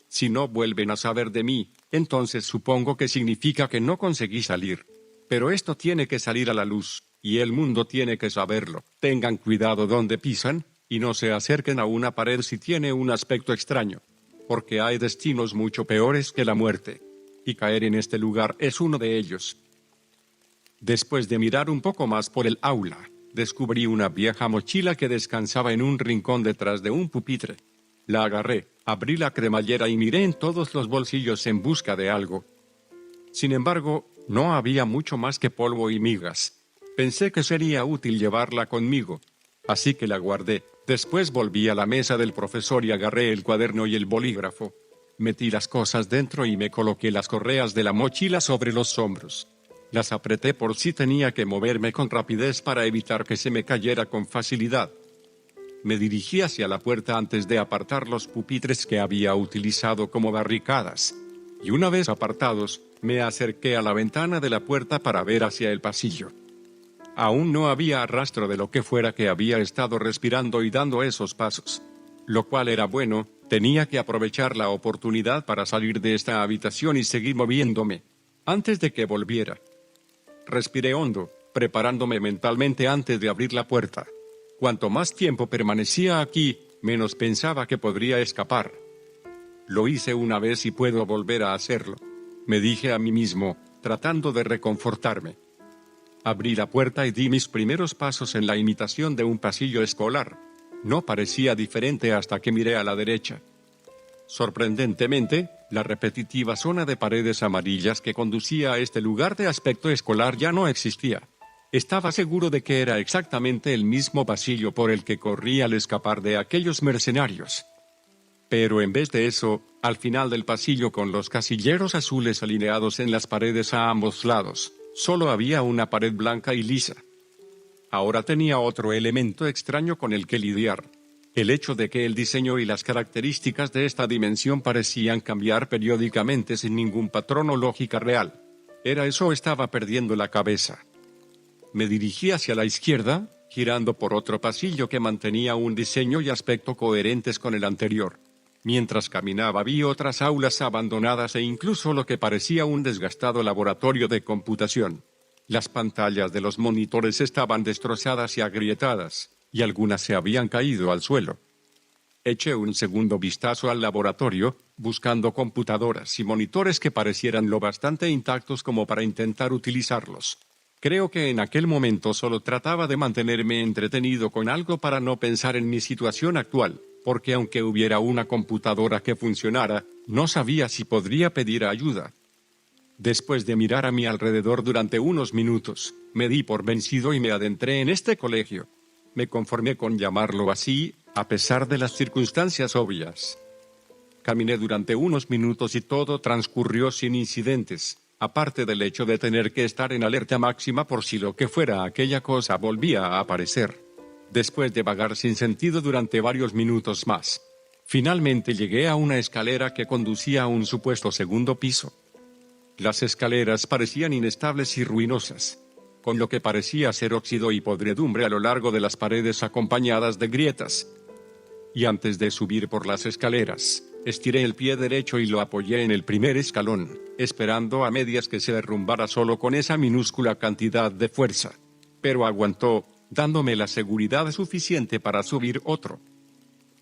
Si no vuelven a saber de mí, entonces supongo que significa que no conseguí salir. Pero esto tiene que salir a la luz, y el mundo tiene que saberlo. Tengan cuidado donde pisan, y no se acerquen a una pared si tiene un aspecto extraño. Porque hay destinos mucho peores que la muerte. Y caer en este lugar es uno de ellos. Después de mirar un poco más por el aula, descubrí una vieja mochila que descansaba en un rincón detrás de un pupitre. La agarré, abrí la cremallera y miré en todos los bolsillos en busca de algo. Sin embargo, no había mucho más que polvo y migas. Pensé que sería útil llevarla conmigo, así que la guardé. Después volví a la mesa del profesor y agarré el cuaderno y el bolígrafo. Metí las cosas dentro y me coloqué las correas de la mochila sobre los hombros. Las apreté por si tenía que moverme con rapidez para evitar que se me cayera con facilidad. Me dirigí hacia la puerta antes de apartar los pupitres que había utilizado como barricadas. Y una vez apartados, me acerqué a la ventana de la puerta para ver hacia el pasillo. Aún no había rastro de lo que fuera que había estado respirando y dando esos pasos. Lo cual era bueno, tenía que aprovechar la oportunidad para salir de esta habitación y seguir moviéndome, antes de que volviera. Respiré hondo, preparándome mentalmente antes de abrir la puerta. Cuanto más tiempo permanecía aquí, menos pensaba que podría escapar. Lo hice una vez y puedo volver a hacerlo, me dije a mí mismo, tratando de reconfortarme. Abrí la puerta y di mis primeros pasos en la imitación de un pasillo escolar. No parecía diferente hasta que miré a la derecha. Sorprendentemente, la repetitiva zona de paredes amarillas que conducía a este lugar de aspecto escolar ya no existía. Estaba seguro de que era exactamente el mismo pasillo por el que corrí al escapar de aquellos mercenarios. Pero en vez de eso, al final del pasillo con los casilleros azules alineados en las paredes a ambos lados, solo había una pared blanca y lisa. Ahora tenía otro elemento extraño con el que lidiar. El hecho de que el diseño y las características de esta dimensión parecían cambiar periódicamente sin ningún patrón o lógica real. ¿Era eso o estaba perdiendo la cabeza? Me dirigí hacia la izquierda, girando por otro pasillo que mantenía un diseño y aspecto coherentes con el anterior. Mientras caminaba vi otras aulas abandonadas e incluso lo que parecía un desgastado laboratorio de computación. Las pantallas de los monitores estaban destrozadas y agrietadas, y algunas se habían caído al suelo. Eché un segundo vistazo al laboratorio, buscando computadoras y monitores que parecieran lo bastante intactos como para intentar utilizarlos. Creo que en aquel momento solo trataba de mantenerme entretenido con algo para no pensar en mi situación actual, porque aunque hubiera una computadora que funcionara, no sabía si podría pedir ayuda. Después de mirar a mi alrededor durante unos minutos, me di por vencido y me adentré en este colegio. Me conformé con llamarlo así, a pesar de las circunstancias obvias. Caminé durante unos minutos y todo transcurrió sin incidentes, aparte del hecho de tener que estar en alerta máxima por si lo que fuera aquella cosa volvía a aparecer. Después de vagar sin sentido durante varios minutos más, finalmente llegué a una escalera que conducía a un supuesto segundo piso. Las escaleras parecían inestables y ruinosas, con lo que parecía ser óxido y podredumbre a lo largo de las paredes acompañadas de grietas. Y antes de subir por las escaleras, estiré el pie derecho y lo apoyé en el primer escalón, esperando a medias que se derrumbara solo con esa minúscula cantidad de fuerza. Pero aguantó, dándome la seguridad suficiente para subir otro.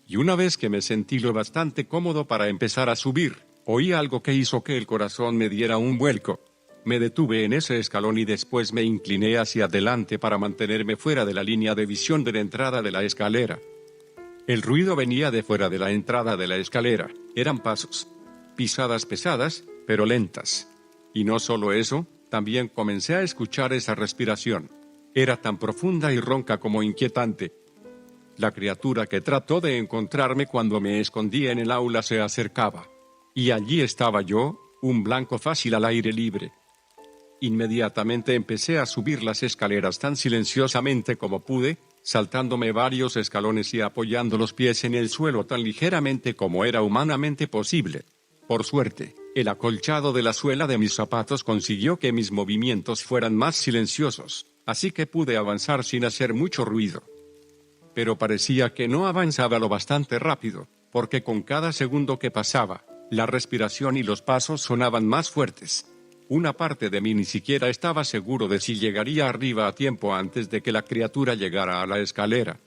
Y una vez que me sentí lo bastante cómodo para empezar a subir, oí algo que hizo que el corazón me diera un vuelco. Me detuve en ese escalón y después me incliné hacia adelante para mantenerme fuera de la línea de visión de la entrada de la escalera. El ruido venía de fuera de la entrada de la escalera. Eran pasos, pisadas pesadas, pero lentas. Y no solo eso, también comencé a escuchar esa respiración. Era tan profunda y ronca como inquietante. La criatura que trató de encontrarme cuando me escondí en el aula se acercaba. Y allí estaba yo, un blanco fácil al aire libre. Inmediatamente empecé a subir las escaleras tan silenciosamente como pude, saltándome varios escalones y apoyando los pies en el suelo tan ligeramente como era humanamente posible. Por suerte, el acolchado de la suela de mis zapatos consiguió que mis movimientos fueran más silenciosos, así que pude avanzar sin hacer mucho ruido. Pero parecía que no avanzaba lo bastante rápido, porque con cada segundo que pasaba, la respiración y los pasos sonaban más fuertes. Una parte de mí ni siquiera estaba seguro de si llegaría arriba a tiempo antes de que la criatura llegara a la escalera.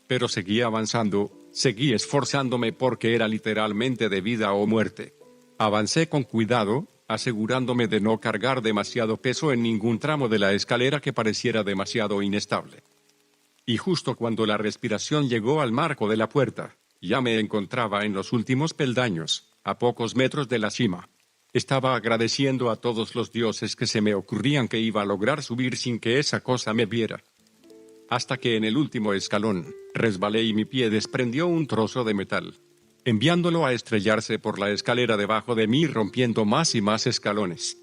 Pero seguí avanzando, seguí esforzándome porque era literalmente de vida o muerte. Avancé con cuidado, asegurándome de no cargar demasiado peso en ningún tramo de la escalera que pareciera demasiado inestable. Y justo cuando la respiración llegó al marco de la puerta, ya me encontraba en los últimos peldaños, a pocos metros de la cima. Estaba agradeciendo a todos los dioses que se me ocurrían que iba a lograr subir sin que esa cosa me viera. Hasta que en el último escalón, resbalé y mi pie desprendió un trozo de metal, enviándolo a estrellarse por la escalera debajo de mí, rompiendo más y más escalones.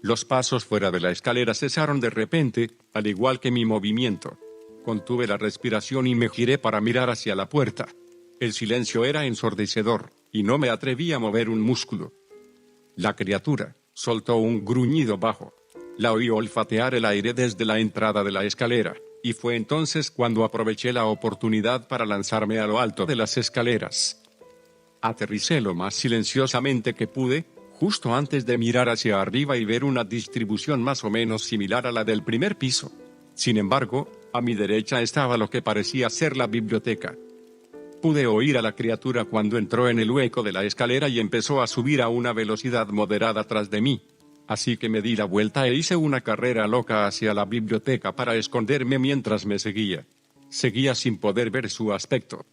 Los pasos fuera de la escalera cesaron de repente, al igual que mi movimiento. Contuve la respiración y me giré para mirar hacia la puerta. El silencio era ensordecedor, y no me atreví a mover un músculo. La criatura soltó un gruñido bajo. La oí olfatear el aire desde la entrada de la escalera, y fue entonces cuando aproveché la oportunidad para lanzarme a lo alto de las escaleras. Aterricé lo más silenciosamente que pude, justo antes de mirar hacia arriba y ver una distribución más o menos similar a la del primer piso. Sin embargo, a mi derecha estaba lo que parecía ser la biblioteca. Pude oír a la criatura cuando entró en el hueco de la escalera y empezó a subir a una velocidad moderada tras de mí. Así que me di la vuelta e hice una carrera loca hacia la biblioteca para esconderme mientras me seguía. Seguía sin poder ver su aspecto.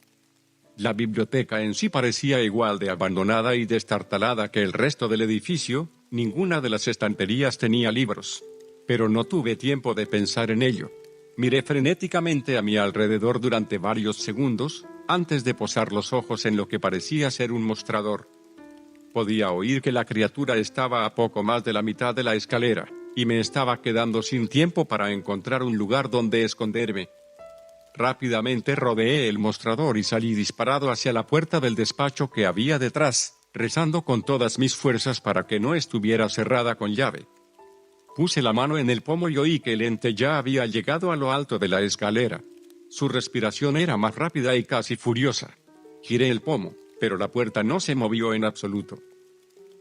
La biblioteca en sí parecía igual de abandonada y destartalada que el resto del edificio. Ninguna de las estanterías tenía libros. Pero no tuve tiempo de pensar en ello. Miré frenéticamente a mi alrededor durante varios segundos, antes de posar los ojos en lo que parecía ser un mostrador. Podía oír que la criatura estaba a poco más de la mitad de la escalera, y me estaba quedando sin tiempo para encontrar un lugar donde esconderme. Rápidamente rodeé el mostrador y salí disparado hacia la puerta del despacho que había detrás, rezando con todas mis fuerzas para que no estuviera cerrada con llave. Puse la mano en el pomo y oí que el ente ya había llegado a lo alto de la escalera. Su respiración era más rápida y casi furiosa. Giré el pomo, pero la puerta no se movió en absoluto.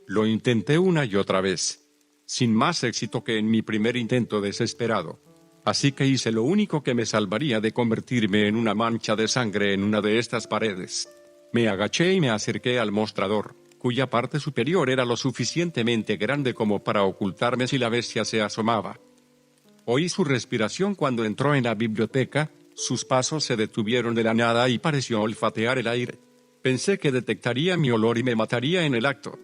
Lo intenté una y otra vez, sin más éxito que en mi primer intento desesperado. Así que hice lo único que me salvaría de convertirme en una mancha de sangre en una de estas paredes. Me agaché y me acerqué al mostrador, cuya parte superior era lo suficientemente grande como para ocultarme si la bestia se asomaba. Oí su respiración cuando entró en la biblioteca. Sus pasos se detuvieron de la nada y pareció olfatear el aire. Pensé que detectaría mi olor y me mataría en el acto.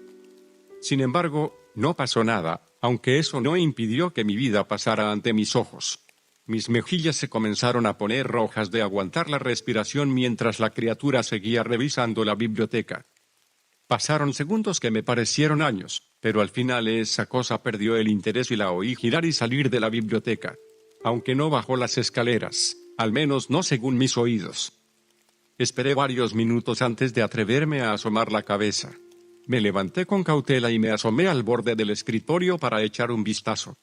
Sin embargo, no pasó nada, aunque eso no impidió que mi vida pasara ante mis ojos. Mis mejillas se comenzaron a poner rojas de aguantar la respiración mientras la criatura seguía revisando la biblioteca. Pasaron segundos que me parecieron años, pero al final esa cosa perdió el interés y la oí girar y salir de la biblioteca. Aunque no bajó las escaleras, al menos no según mis oídos. Esperé varios minutos antes de atreverme a asomar la cabeza. Me levanté con cautela y me asomé al borde del escritorio para echar un vistazo.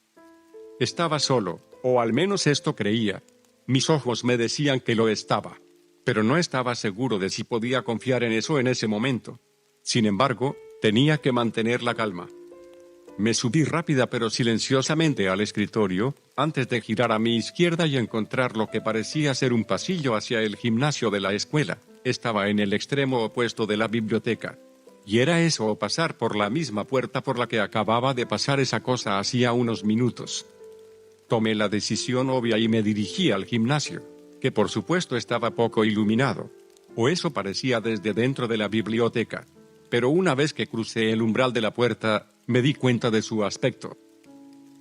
Estaba solo, o al menos esto creía. Mis ojos me decían que lo estaba, pero no estaba seguro de si podía confiar en eso en ese momento. Sin embargo, tenía que mantener la calma. Me subí rápida pero silenciosamente al escritorio, antes de girar a mi izquierda y encontrar lo que parecía ser un pasillo hacia el gimnasio de la escuela. Estaba en el extremo opuesto de la biblioteca. Y era eso o pasar por la misma puerta por la que acababa de pasar esa cosa hacía unos minutos. Tomé la decisión obvia y me dirigí al gimnasio, que por supuesto estaba poco iluminado. O eso parecía desde dentro de la biblioteca. Pero una vez que crucé el umbral de la puerta, me di cuenta de su aspecto.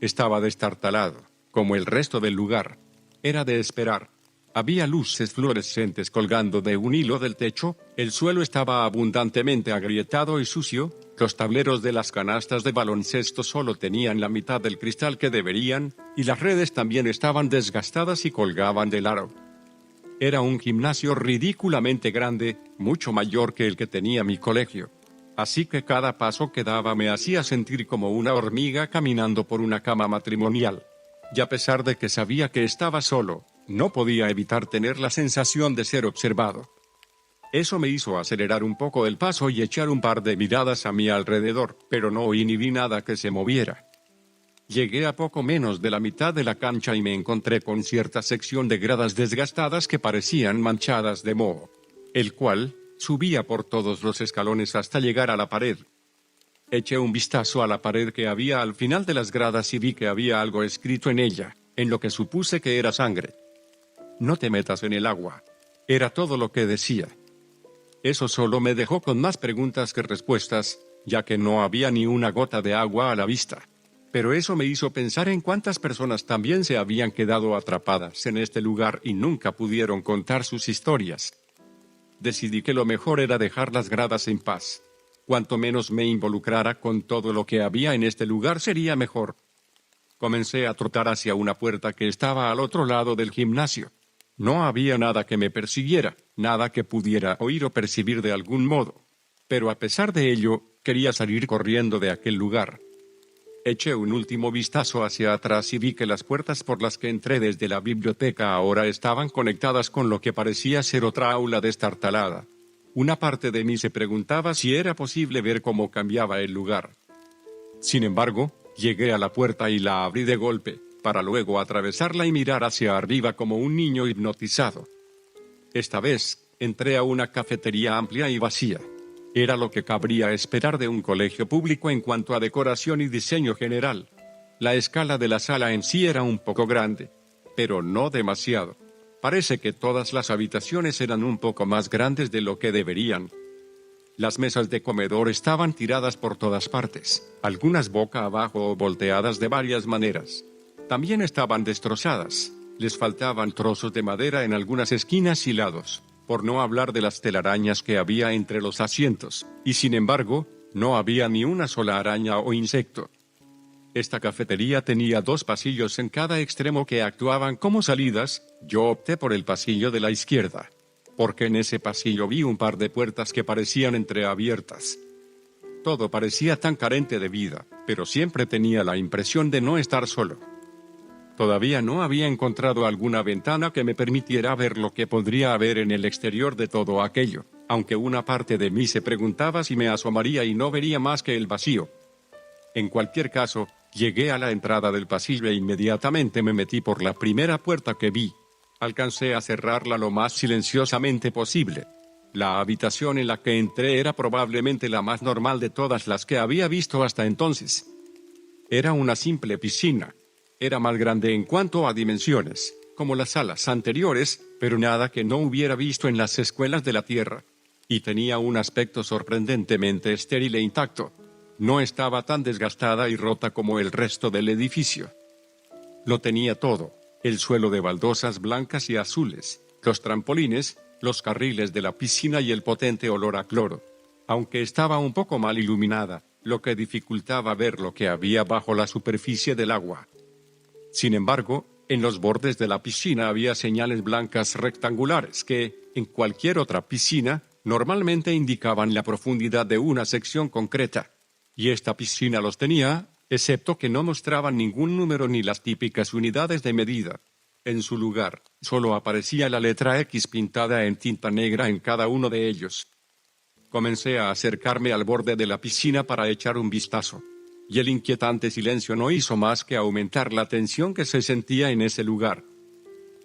Estaba destartalado, como el resto del lugar. Era de esperar. Había luces fluorescentes colgando de un hilo del techo, el suelo estaba abundantemente agrietado y sucio, los tableros de las canastas de baloncesto solo tenían la mitad del cristal que deberían, y las redes también estaban desgastadas y colgaban del aro. Era un gimnasio ridículamente grande, mucho mayor que el que tenía mi colegio. Así que cada paso que daba me hacía sentir como una hormiga caminando por una cama matrimonial. Y a pesar de que sabía que estaba solo, no podía evitar tener la sensación de ser observado. Eso me hizo acelerar un poco el paso y echar un par de miradas a mi alrededor, pero no oí ni vi nada que se moviera. Llegué a poco menos de la mitad de la cancha y me encontré con cierta sección de gradas desgastadas que parecían manchadas de moho, el cual subía por todos los escalones hasta llegar a la pared. Eché un vistazo a la pared que había al final de las gradas y vi que había algo escrito en ella, en lo que supuse que era sangre. No te metas en el agua. Era todo lo que decía. Eso solo me dejó con más preguntas que respuestas, ya que no había ni una gota de agua a la vista. Pero eso me hizo pensar en cuántas personas también se habían quedado atrapadas en este lugar y nunca pudieron contar sus historias. Decidí que lo mejor era dejar las gradas en paz. Cuanto menos me involucrara con todo lo que había en este lugar sería mejor. Comencé a trotar hacia una puerta que estaba al otro lado del gimnasio. No había nada que me persiguiera, nada que pudiera oír o percibir de algún modo. Pero a pesar de ello, quería salir corriendo de aquel lugar. Eché un último vistazo hacia atrás y vi que las puertas por las que entré desde la biblioteca ahora estaban conectadas con lo que parecía ser otra aula destartalada. Una parte de mí se preguntaba si era posible ver cómo cambiaba el lugar. Sin embargo, llegué a la puerta y la abrí de golpe, para luego atravesarla y mirar hacia arriba como un niño hipnotizado. Esta vez, entré a una cafetería amplia y vacía. Era lo que cabría esperar de un colegio público en cuanto a decoración y diseño general. La escala de la sala en sí era un poco grande, pero no demasiado. Parece que todas las habitaciones eran un poco más grandes de lo que deberían. Las mesas de comedor estaban tiradas por todas partes, algunas boca abajo o volteadas de varias maneras. También estaban destrozadas. Les faltaban trozos de madera en algunas esquinas y lados, por no hablar de las telarañas que había entre los asientos, y sin embargo, no había ni una sola araña o insecto. Esta cafetería tenía 2 pasillos en cada extremo que actuaban como salidas. Yo opté por el pasillo de la izquierda, porque en ese pasillo vi un par de puertas que parecían entreabiertas. Todo parecía tan carente de vida, pero siempre tenía la impresión de no estar solo. Todavía no había encontrado alguna ventana que me permitiera ver lo que podría haber en el exterior de todo aquello, aunque una parte de mí se preguntaba si me asomaría y no vería más que el vacío. En cualquier caso, llegué a la entrada del pasillo e inmediatamente me metí por la primera puerta que vi. Alcancé a cerrarla lo más silenciosamente posible. La habitación en la que entré era probablemente la más normal de todas las que había visto hasta entonces. Era una simple piscina. Era más grande en cuanto a dimensiones, como las salas anteriores, pero nada que no hubiera visto en las escuelas de la Tierra. Y tenía un aspecto sorprendentemente estéril e intacto. No estaba tan desgastada y rota como el resto del edificio. Lo tenía todo: el suelo de baldosas blancas y azules, los trampolines, los carriles de la piscina y el potente olor a cloro. Aunque estaba un poco mal iluminada, lo que dificultaba ver lo que había bajo la superficie del agua. Sin embargo, en los bordes de la piscina había señales blancas rectangulares que, en cualquier otra piscina, normalmente indicaban la profundidad de una sección concreta. Y esta piscina los tenía, excepto que no mostraban ningún número ni las típicas unidades de medida. En su lugar, solo aparecía la letra X pintada en tinta negra en cada uno de ellos. Comencé a acercarme al borde de la piscina para echar un vistazo. Y el inquietante silencio no hizo más que aumentar la tensión que se sentía en ese lugar.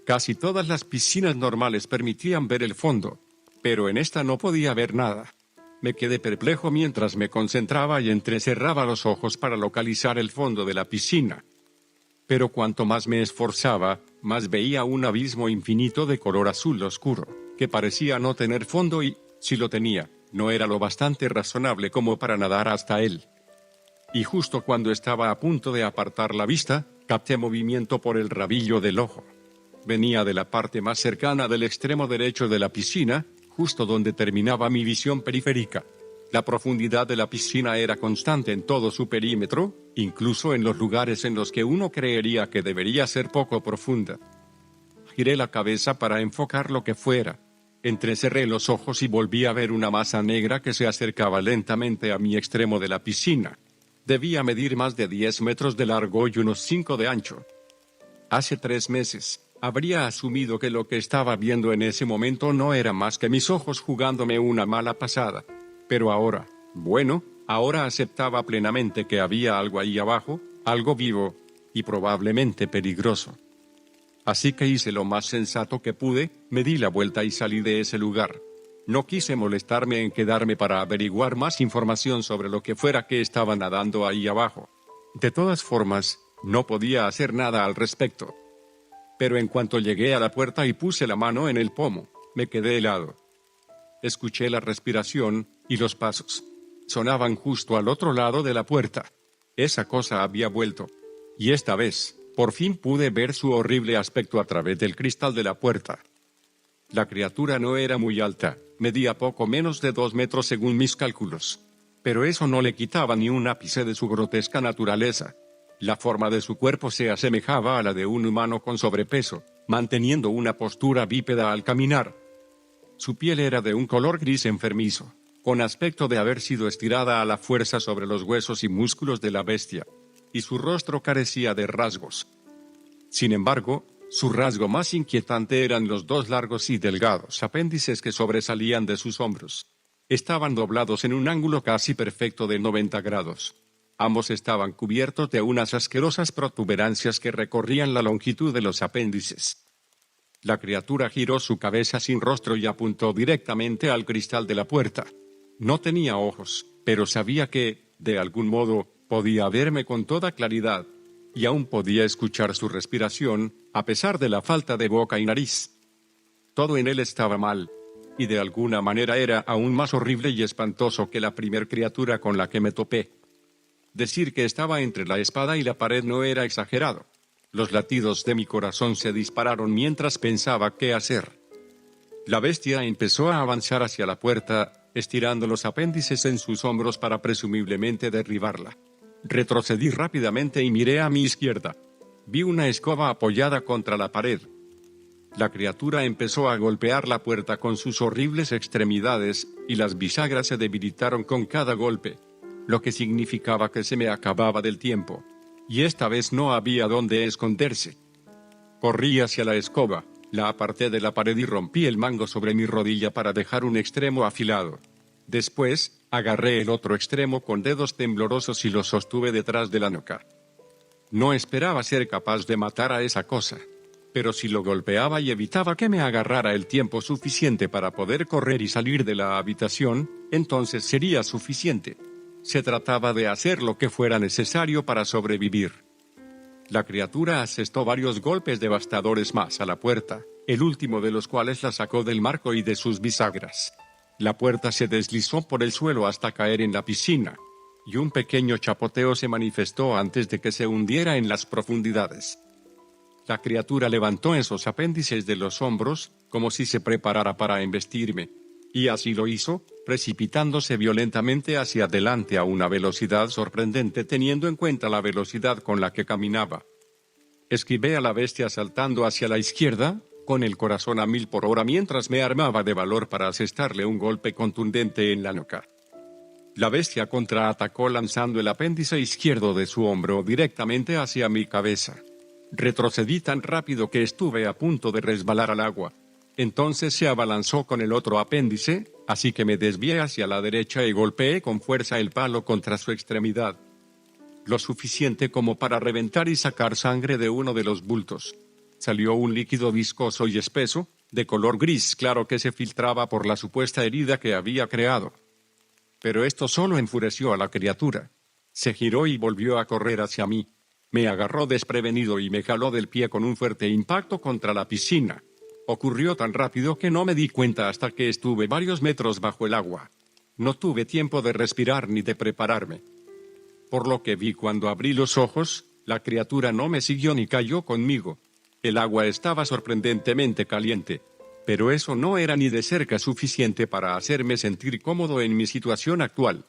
Casi todas las piscinas normales permitían ver el fondo, pero en esta no podía ver nada. Me quedé perplejo mientras me concentraba y entrecerraba los ojos para localizar el fondo de la piscina. Pero cuanto más me esforzaba, más veía un abismo infinito de color azul oscuro, que parecía no tener fondo y, si lo tenía, no era lo bastante razonable como para nadar hasta él. Y justo cuando estaba a punto de apartar la vista, capté movimiento por el rabillo del ojo. Venía de la parte más cercana del extremo derecho de la piscina, justo donde terminaba mi visión periférica. La profundidad de la piscina era constante en todo su perímetro, incluso en los lugares en los que uno creería que debería ser poco profunda. giré la cabeza para enfocar lo que fuera. Entrecerré los ojos y volví a ver una masa negra que se acercaba lentamente a mi extremo de la piscina. Debía medir más de 10 metros de largo y unos 5 de ancho. Hace 3 meses, habría asumido que lo que estaba viendo en ese momento no era más que mis ojos jugándome una mala pasada. Pero ahora, ahora aceptaba plenamente que había algo ahí abajo, algo vivo, y probablemente peligroso. Así que hice lo más sensato que pude, me di la vuelta y salí de ese lugar. No quise molestarme en quedarme para averiguar más información sobre lo que fuera que estaba nadando ahí abajo. De todas formas, no podía hacer nada al respecto. Pero en cuanto llegué a la puerta y puse la mano en el pomo, me quedé helado. Escuché la respiración, y los pasos. Sonaban justo al otro lado de la puerta. Esa cosa había vuelto. Y esta vez, por fin pude ver su horrible aspecto a través del cristal de la puerta. La criatura no era muy alta, medía poco menos de 2 metros según mis cálculos. Pero eso no le quitaba ni un ápice de su grotesca naturaleza. La forma de su cuerpo se asemejaba a la de un humano con sobrepeso, manteniendo una postura bípeda al caminar. Su piel era de un color gris enfermizo, con aspecto de haber sido estirada a la fuerza sobre los huesos y músculos de la bestia, y su rostro carecía de rasgos. Sin embargo, su rasgo más inquietante eran los 2 largos y delgados apéndices que sobresalían de sus hombros. Estaban doblados en un ángulo casi perfecto de 90 grados. Ambos estaban cubiertos de unas asquerosas protuberancias que recorrían la longitud de los apéndices. La criatura giró su cabeza sin rostro y apuntó directamente al cristal de la puerta. No tenía ojos, pero sabía que, de algún modo, podía verme con toda claridad. Y aún podía escuchar su respiración, a pesar de la falta de boca y nariz. Todo en él estaba mal, y de alguna manera era aún más horrible y espantoso que la primer criatura con la que me topé. Decir que estaba entre la espada y la pared no era exagerado. Los latidos de mi corazón se dispararon mientras pensaba qué hacer. La bestia empezó a avanzar hacia la puerta, estirando los apéndices en sus hombros para presumiblemente derribarla. Retrocedí rápidamente y miré a mi izquierda. Vi una escoba apoyada contra la pared. La criatura empezó a golpear la puerta con sus horribles extremidades, y las bisagras se debilitaron con cada golpe, lo que significaba que se me acababa del tiempo, y esta vez no había dónde esconderse. Corrí hacia la escoba, la aparté de la pared y rompí el mango sobre mi rodilla para dejar un extremo afilado. Después, agarré el otro extremo con dedos temblorosos y lo sostuve detrás de la nuca. No esperaba ser capaz de matar a esa cosa, pero si lo golpeaba y evitaba que me agarrara el tiempo suficiente para poder correr y salir de la habitación, entonces sería suficiente. Se trataba de hacer lo que fuera necesario para sobrevivir. La criatura asestó varios golpes devastadores más a la puerta, el último de los cuales la sacó del marco y de sus bisagras. La puerta se deslizó por el suelo hasta caer en la piscina, y un pequeño chapoteo se manifestó antes de que se hundiera en las profundidades. La criatura levantó esos apéndices de los hombros, como si se preparara para embestirme, y así lo hizo, precipitándose violentamente hacia adelante a una velocidad sorprendente teniendo en cuenta la velocidad con la que caminaba. Esquivé a la bestia saltando hacia la izquierda, con el corazón a 1000 por hora mientras me armaba de valor para asestarle un golpe contundente en la nuca. La bestia contraatacó lanzando el apéndice izquierdo de su hombro directamente hacia mi cabeza. Retrocedí tan rápido que estuve a punto de resbalar al agua. Entonces se abalanzó con el otro apéndice, así que me desvié hacia la derecha y golpeé con fuerza el palo contra su extremidad. Lo suficiente como para reventar y sacar sangre de uno de los bultos. Salió un líquido viscoso y espeso, de color gris claro que se filtraba por la supuesta herida que había creado. Pero esto solo enfureció a la criatura. Se giró y volvió a correr hacia mí. Me agarró desprevenido y me jaló del pie con un fuerte impacto contra la piscina. Ocurrió tan rápido que no me di cuenta hasta que estuve varios metros bajo el agua. No tuve tiempo de respirar ni de prepararme. Por lo que vi cuando abrí los ojos, la criatura no me siguió ni cayó conmigo. El agua estaba sorprendentemente caliente, pero eso no era ni de cerca suficiente para hacerme sentir cómodo en mi situación actual.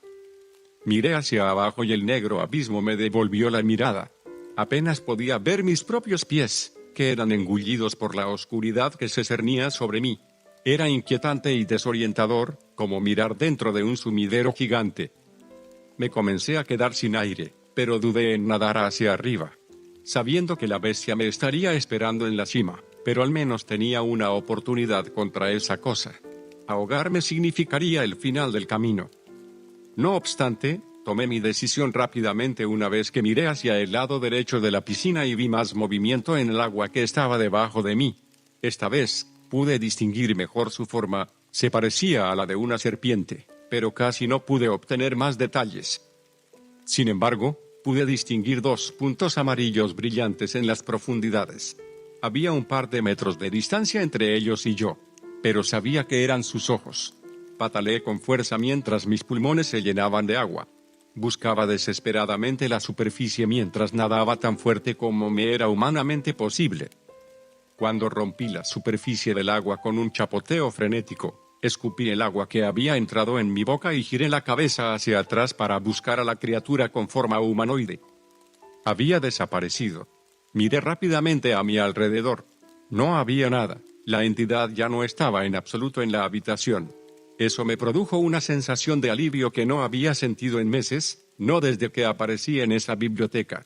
Miré hacia abajo y el negro abismo me devolvió la mirada. Apenas podía ver mis propios pies, que eran engullidos por la oscuridad que se cernía sobre mí. Era inquietante y desorientador, como mirar dentro de un sumidero gigante. Me comencé a quedar sin aire, pero dudé en nadar hacia arriba, sabiendo que la bestia me estaría esperando en la cima, pero al menos tenía una oportunidad contra esa cosa. Ahogarme significaría el final del camino. No obstante, tomé mi decisión rápidamente una vez que miré hacia el lado derecho de la piscina y vi más movimiento en el agua que estaba debajo de mí. Esta vez, pude distinguir mejor su forma, se parecía a la de una serpiente, pero casi no pude obtener más detalles. Sin embargo, pude distinguir 2 puntos amarillos brillantes en las profundidades. Había un par de metros de distancia entre ellos y yo, pero sabía que eran sus ojos. Pataleé con fuerza mientras mis pulmones se llenaban de agua. Buscaba desesperadamente la superficie mientras nadaba tan fuerte como me era humanamente posible. Cuando rompí la superficie del agua con un chapoteo frenético, escupí el agua que había entrado en mi boca y giré la cabeza hacia atrás para buscar a la criatura con forma humanoide. Había desaparecido. Miré rápidamente a mi alrededor. No había nada. La entidad ya no estaba en absoluto en la habitación. Eso me produjo una sensación de alivio que no había sentido en meses, no desde que aparecí en esa biblioteca.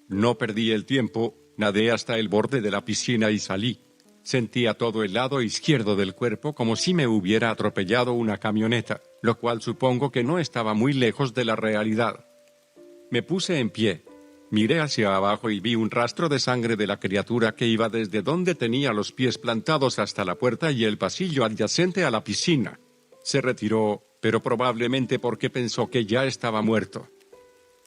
No perdí el tiempo, nadé hasta el borde de la piscina y salí. Sentía todo el lado izquierdo del cuerpo como si me hubiera atropellado una camioneta, lo cual supongo que no estaba muy lejos de la realidad. Me puse en pie. Miré hacia abajo y vi un rastro de sangre de la criatura que iba desde donde tenía los pies plantados hasta la puerta y el pasillo adyacente a la piscina. Se retiró, pero probablemente porque pensó que ya estaba muerto.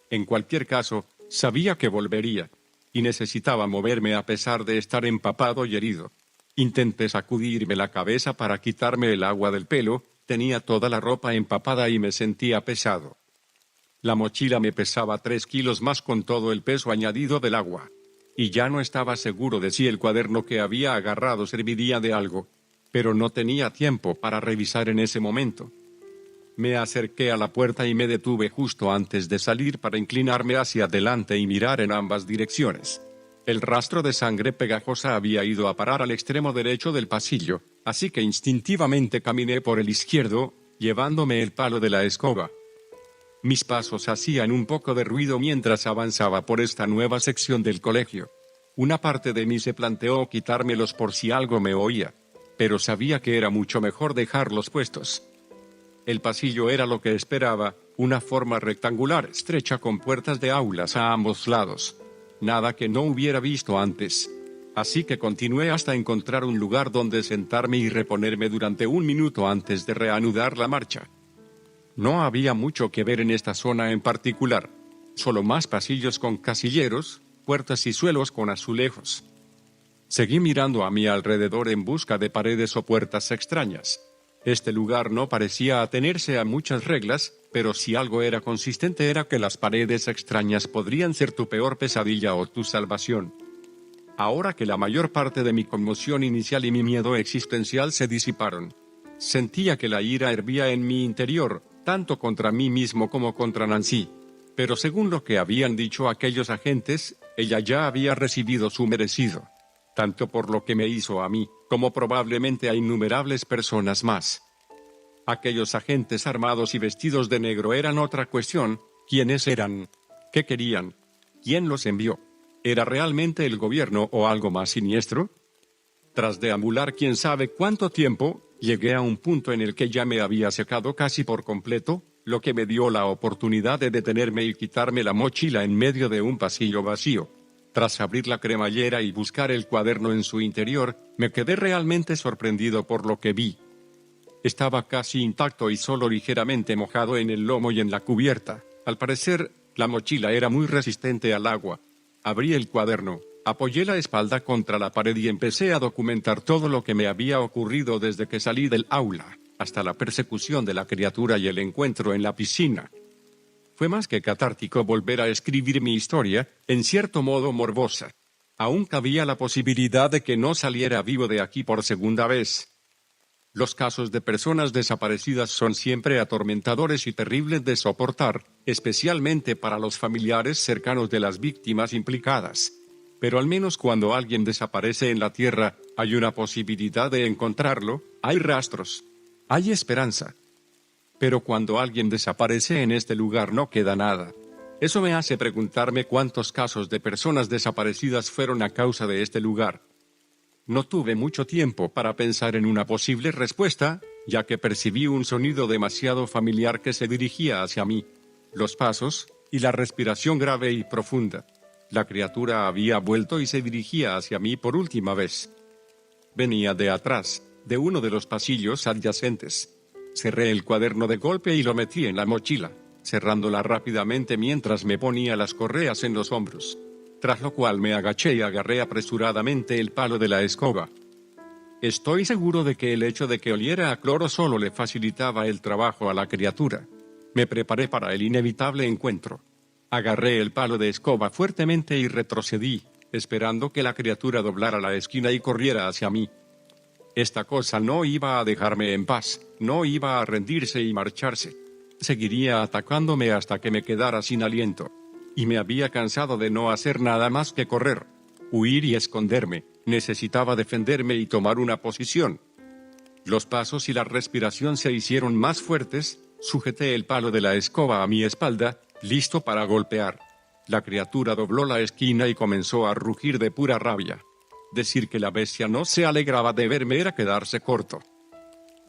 En cualquier caso, sabía que volvería, y necesitaba moverme a pesar de estar empapado y herido. Intenté sacudirme la cabeza para quitarme el agua del pelo, tenía toda la ropa empapada y me sentía pesado. La mochila me pesaba 3 kilos más con todo el peso añadido del agua. Y ya no estaba seguro de si el cuaderno que había agarrado serviría de algo, pero no tenía tiempo para revisar en ese momento. Me acerqué a la puerta y me detuve justo antes de salir para inclinarme hacia adelante y mirar en ambas direcciones. El rastro de sangre pegajosa había ido a parar al extremo derecho del pasillo, así que instintivamente caminé por el izquierdo, llevándome el palo de la escoba. Mis pasos hacían un poco de ruido mientras avanzaba por esta nueva sección del colegio. Una parte de mí se planteó quitármelos por si algo me oía, pero sabía que era mucho mejor dejarlos puestos. El pasillo era lo que esperaba, una forma rectangular estrecha con puertas de aulas a ambos lados. Nada que no hubiera visto antes. Así que continué hasta encontrar un lugar donde sentarme y reponerme durante 1 minuto antes de reanudar la marcha. No había mucho que ver en esta zona en particular, solo más pasillos con casilleros, puertas y suelos con azulejos. Seguí mirando a mi alrededor en busca de paredes o puertas extrañas. Este lugar no parecía atenerse a muchas reglas, pero si algo era consistente era que las paredes extrañas podrían ser tu peor pesadilla o tu salvación. Ahora que la mayor parte de mi conmoción inicial y mi miedo existencial se disiparon, sentía que la ira hervía en mi interior, tanto contra mí mismo como contra Nancy. Pero según lo que habían dicho aquellos agentes, ella ya había recibido su merecido. Tanto por lo que me hizo a mí, como probablemente a innumerables personas más. Aquellos agentes armados y vestidos de negro eran otra cuestión. ¿Quiénes eran? ¿Qué querían? ¿Quién los envió? ¿Era realmente el gobierno o algo más siniestro? Tras deambular quién sabe cuánto tiempo, llegué a un punto en el que ya me había secado casi por completo, lo que me dio la oportunidad de detenerme y quitarme la mochila en medio de un pasillo vacío. Tras abrir la cremallera y buscar el cuaderno en su interior, me quedé realmente sorprendido por lo que vi. Estaba casi intacto y solo ligeramente mojado en el lomo y en la cubierta. Al parecer, la mochila era muy resistente al agua. Abrí el cuaderno, apoyé la espalda contra la pared y empecé a documentar todo lo que me había ocurrido desde que salí del aula, hasta la persecución de la criatura y el encuentro en la piscina. Fue más que catártico volver a escribir mi historia, en cierto modo morbosa. Aún cabía la posibilidad de que no saliera vivo de aquí por segunda vez. Los casos de personas desaparecidas son siempre atormentadores y terribles de soportar, especialmente para los familiares cercanos de las víctimas implicadas. Pero al menos cuando alguien desaparece en la Tierra, hay una posibilidad de encontrarlo, hay rastros, hay esperanza. Pero cuando alguien desaparece en este lugar no queda nada. Eso me hace preguntarme cuántos casos de personas desaparecidas fueron a causa de este lugar. No tuve mucho tiempo para pensar en una posible respuesta, ya que percibí un sonido demasiado familiar que se dirigía hacia mí. Los pasos, y la respiración grave y profunda. La criatura había vuelto y se dirigía hacia mí por última vez. Venía de atrás, de uno de los pasillos adyacentes. Cerré el cuaderno de golpe y lo metí en la mochila, cerrándola rápidamente mientras me ponía las correas en los hombros. Tras lo cual me agaché y agarré apresuradamente el palo de la escoba. Estoy seguro de que el hecho de que oliera a cloro solo le facilitaba el trabajo a la criatura. Me preparé para el inevitable encuentro. Agarré el palo de escoba fuertemente y retrocedí, esperando que la criatura doblara la esquina y corriera hacia mí. Esta cosa no iba a dejarme en paz, no iba a rendirse y marcharse. Seguiría atacándome hasta que me quedara sin aliento. Y me había cansado de no hacer nada más que correr, huir y esconderme. Necesitaba defenderme y tomar una posición. Los pasos y la respiración se hicieron más fuertes. Sujeté el palo de la escoba a mi espalda, listo para golpear. La criatura dobló la esquina y comenzó a rugir de pura rabia. Decir que la bestia no se alegraba de verme era quedarse corto.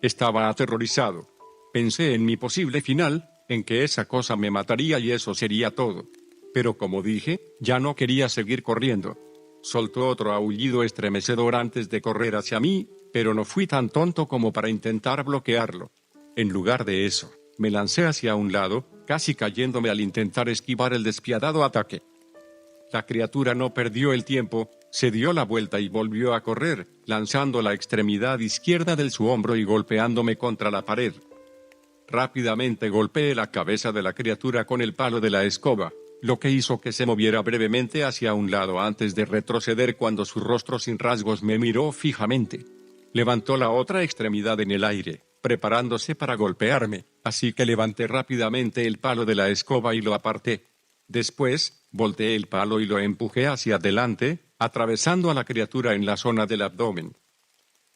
Estaba aterrorizado. Pensé en mi posible final, en que esa cosa me mataría y eso sería todo. Pero como dije, ya no quería seguir corriendo. Soltó otro aullido estremecedor antes de correr hacia mí, pero no fui tan tonto como para intentar bloquearlo. En lugar de eso, me lancé hacia un lado, casi cayéndome al intentar esquivar el despiadado ataque. La criatura no perdió el tiempo, se dio la vuelta y volvió a correr, lanzando la extremidad izquierda de su hombro y golpeándome contra la pared. Rápidamente golpeé la cabeza de la criatura con el palo de la escoba, lo que hizo que se moviera brevemente hacia un lado antes de retroceder cuando su rostro sin rasgos me miró fijamente. Levantó la otra extremidad en el aire, preparándose para golpearme, así que levanté rápidamente el palo de la escoba y lo aparté. Después, volteé el palo y lo empujé hacia adelante, atravesando a la criatura en la zona del abdomen.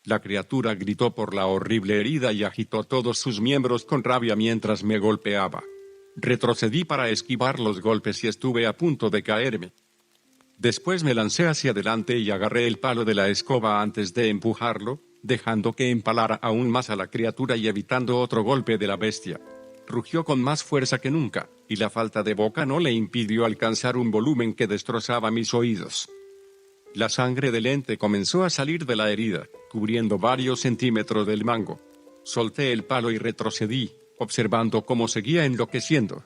La criatura gritó por la horrible herida y agitó todos sus miembros con rabia mientras me golpeaba. Retrocedí para esquivar los golpes y estuve a punto de caerme. Después me lancé hacia adelante y agarré el palo de la escoba antes de empujarlo, dejando que empalara aún más a la criatura y evitando otro golpe de la bestia. Rugió con más fuerza que nunca, y la falta de boca no le impidió alcanzar un volumen que destrozaba mis oídos. La sangre del ente comenzó a salir de la herida, cubriendo varios centímetros del mango. Solté el palo y retrocedí, observando cómo seguía enloqueciendo.